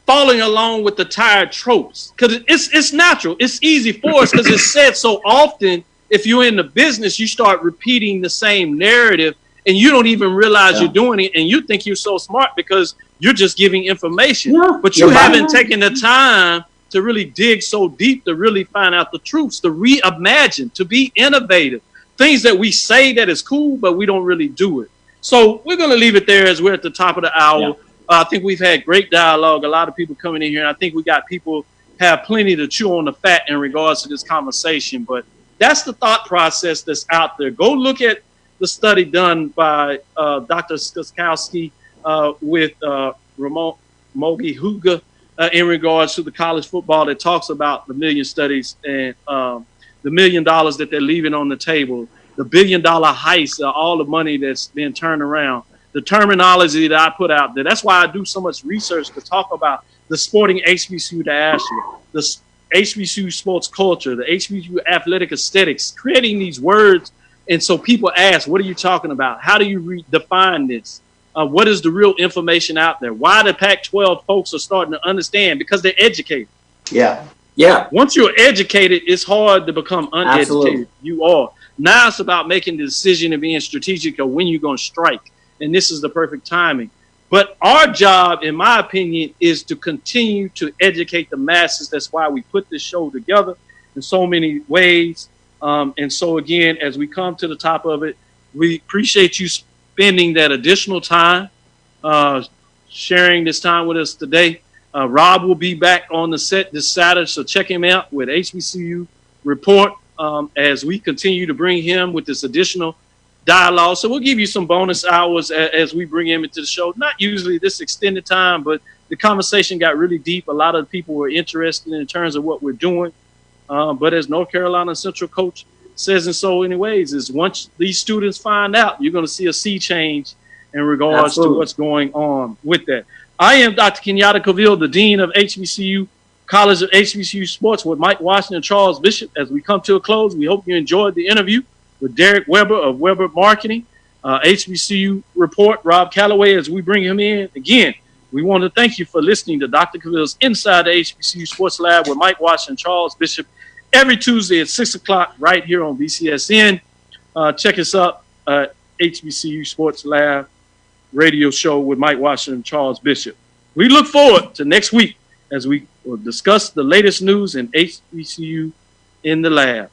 S3: following along with the tired tropes, because it's natural. It's easy for us because it's said so often. If you're in the business, you start repeating the same narrative and you don't even realize you're doing it, and you think you're so smart because you're just giving information, but you haven't taken the time to really dig so deep to really find out the truths, to reimagine, to be innovative. Things that we say that is cool, but we don't really do it. So we're going to leave it there as we're at the top of the hour. Yeah. I think we've had great dialogue. A lot of people coming in here, and I think we got people have plenty to chew on the fat in regards to this conversation. But that's the thought process that's out there. Go look at the study done by Dr. Skuskowski with Ramon Mogi Huga in regards to the college football that talks about the million studies and the $1 million that they're leaving on the table, the $1 billion heist, all the money that's been turned around, the terminology that I put out there. That's why I do so much research to talk about the sporting HBCU diaspora, the HBCU sports culture, the HBCU athletic aesthetics, creating these words. And so people ask, what are you talking about? How do you define this? What is the real information out there? Why the Pac-12 folks are starting to understand? Because they're educated.
S4: Yeah.
S3: Once you're educated, it's hard to become uneducated.
S4: Absolutely.
S3: You are. Now it's about making the decision and being strategic of when you're going to strike. And this is the perfect timing. But our job, in my opinion, is to continue to educate the masses. That's why we put this show together in so many ways. And so, again, as we come to the top of it, we appreciate you spending that additional time, sharing this time with us today. Rob will be back on the set this Saturday, so check him out with HBCU Report as we continue to bring him with this additional dialogue. So we'll give you some bonus hours as we bring him into the show. Not usually this extended time, but the conversation got really deep. A lot of people were interested in terms of what we're doing. But as North Carolina Central coach says in so many ways, is once these students find out, you're going to see a sea change in regards to what's going on with that. I am Dr. Kenyatta Cavil, the Dean of HBCU College of HBCU Sports with Mike Washington and Charles Bishop. As we come to a close, we hope you enjoyed the interview with Derek Weber of Weber Marketing, HBCU Report, Rob Calloway, as we bring him in. Again, we want to thank you for listening to Dr. Cavil's Inside the HBCU Sports Lab with Mike Washington and Charles Bishop every Tuesday at 6 o'clock right here on BCSN. Check us out at HBCU Sports Lab radio show with Mike Washington and Charles Bishop. We look forward to next week as we will discuss the latest news in HBCU in the lab.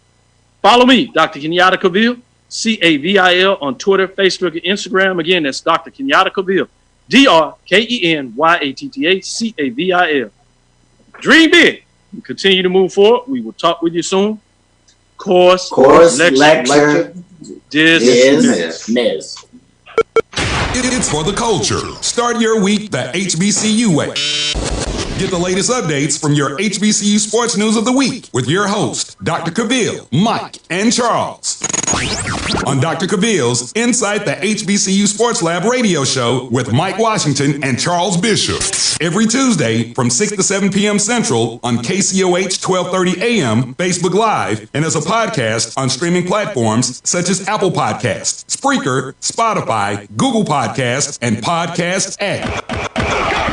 S3: Follow me, Dr. Kenyatta Cavil, Cavil on Twitter, Facebook, and Instagram. Again, that's Dr. Kenyatta Cavil, DrKenyatta Cavil. Dream big. We continue to move forward. We will talk with you soon. Course lecture dismissed.
S9: It's for the culture. Start your week the HBCU way. Get the latest updates from your HBCU Sports News of the Week with your host, Dr. Cavil, Mike, and Charles. On Dr. Cavil's Inside the HBCU Sports Lab radio show with Mike Washington and Charles Bishop. Every Tuesday from 6 to 7 p.m. Central on KCOH 1230 AM, Facebook Live, and as a podcast on streaming platforms such as Apple Podcasts, Spreaker, Spotify, Google Podcasts, and Podcast app.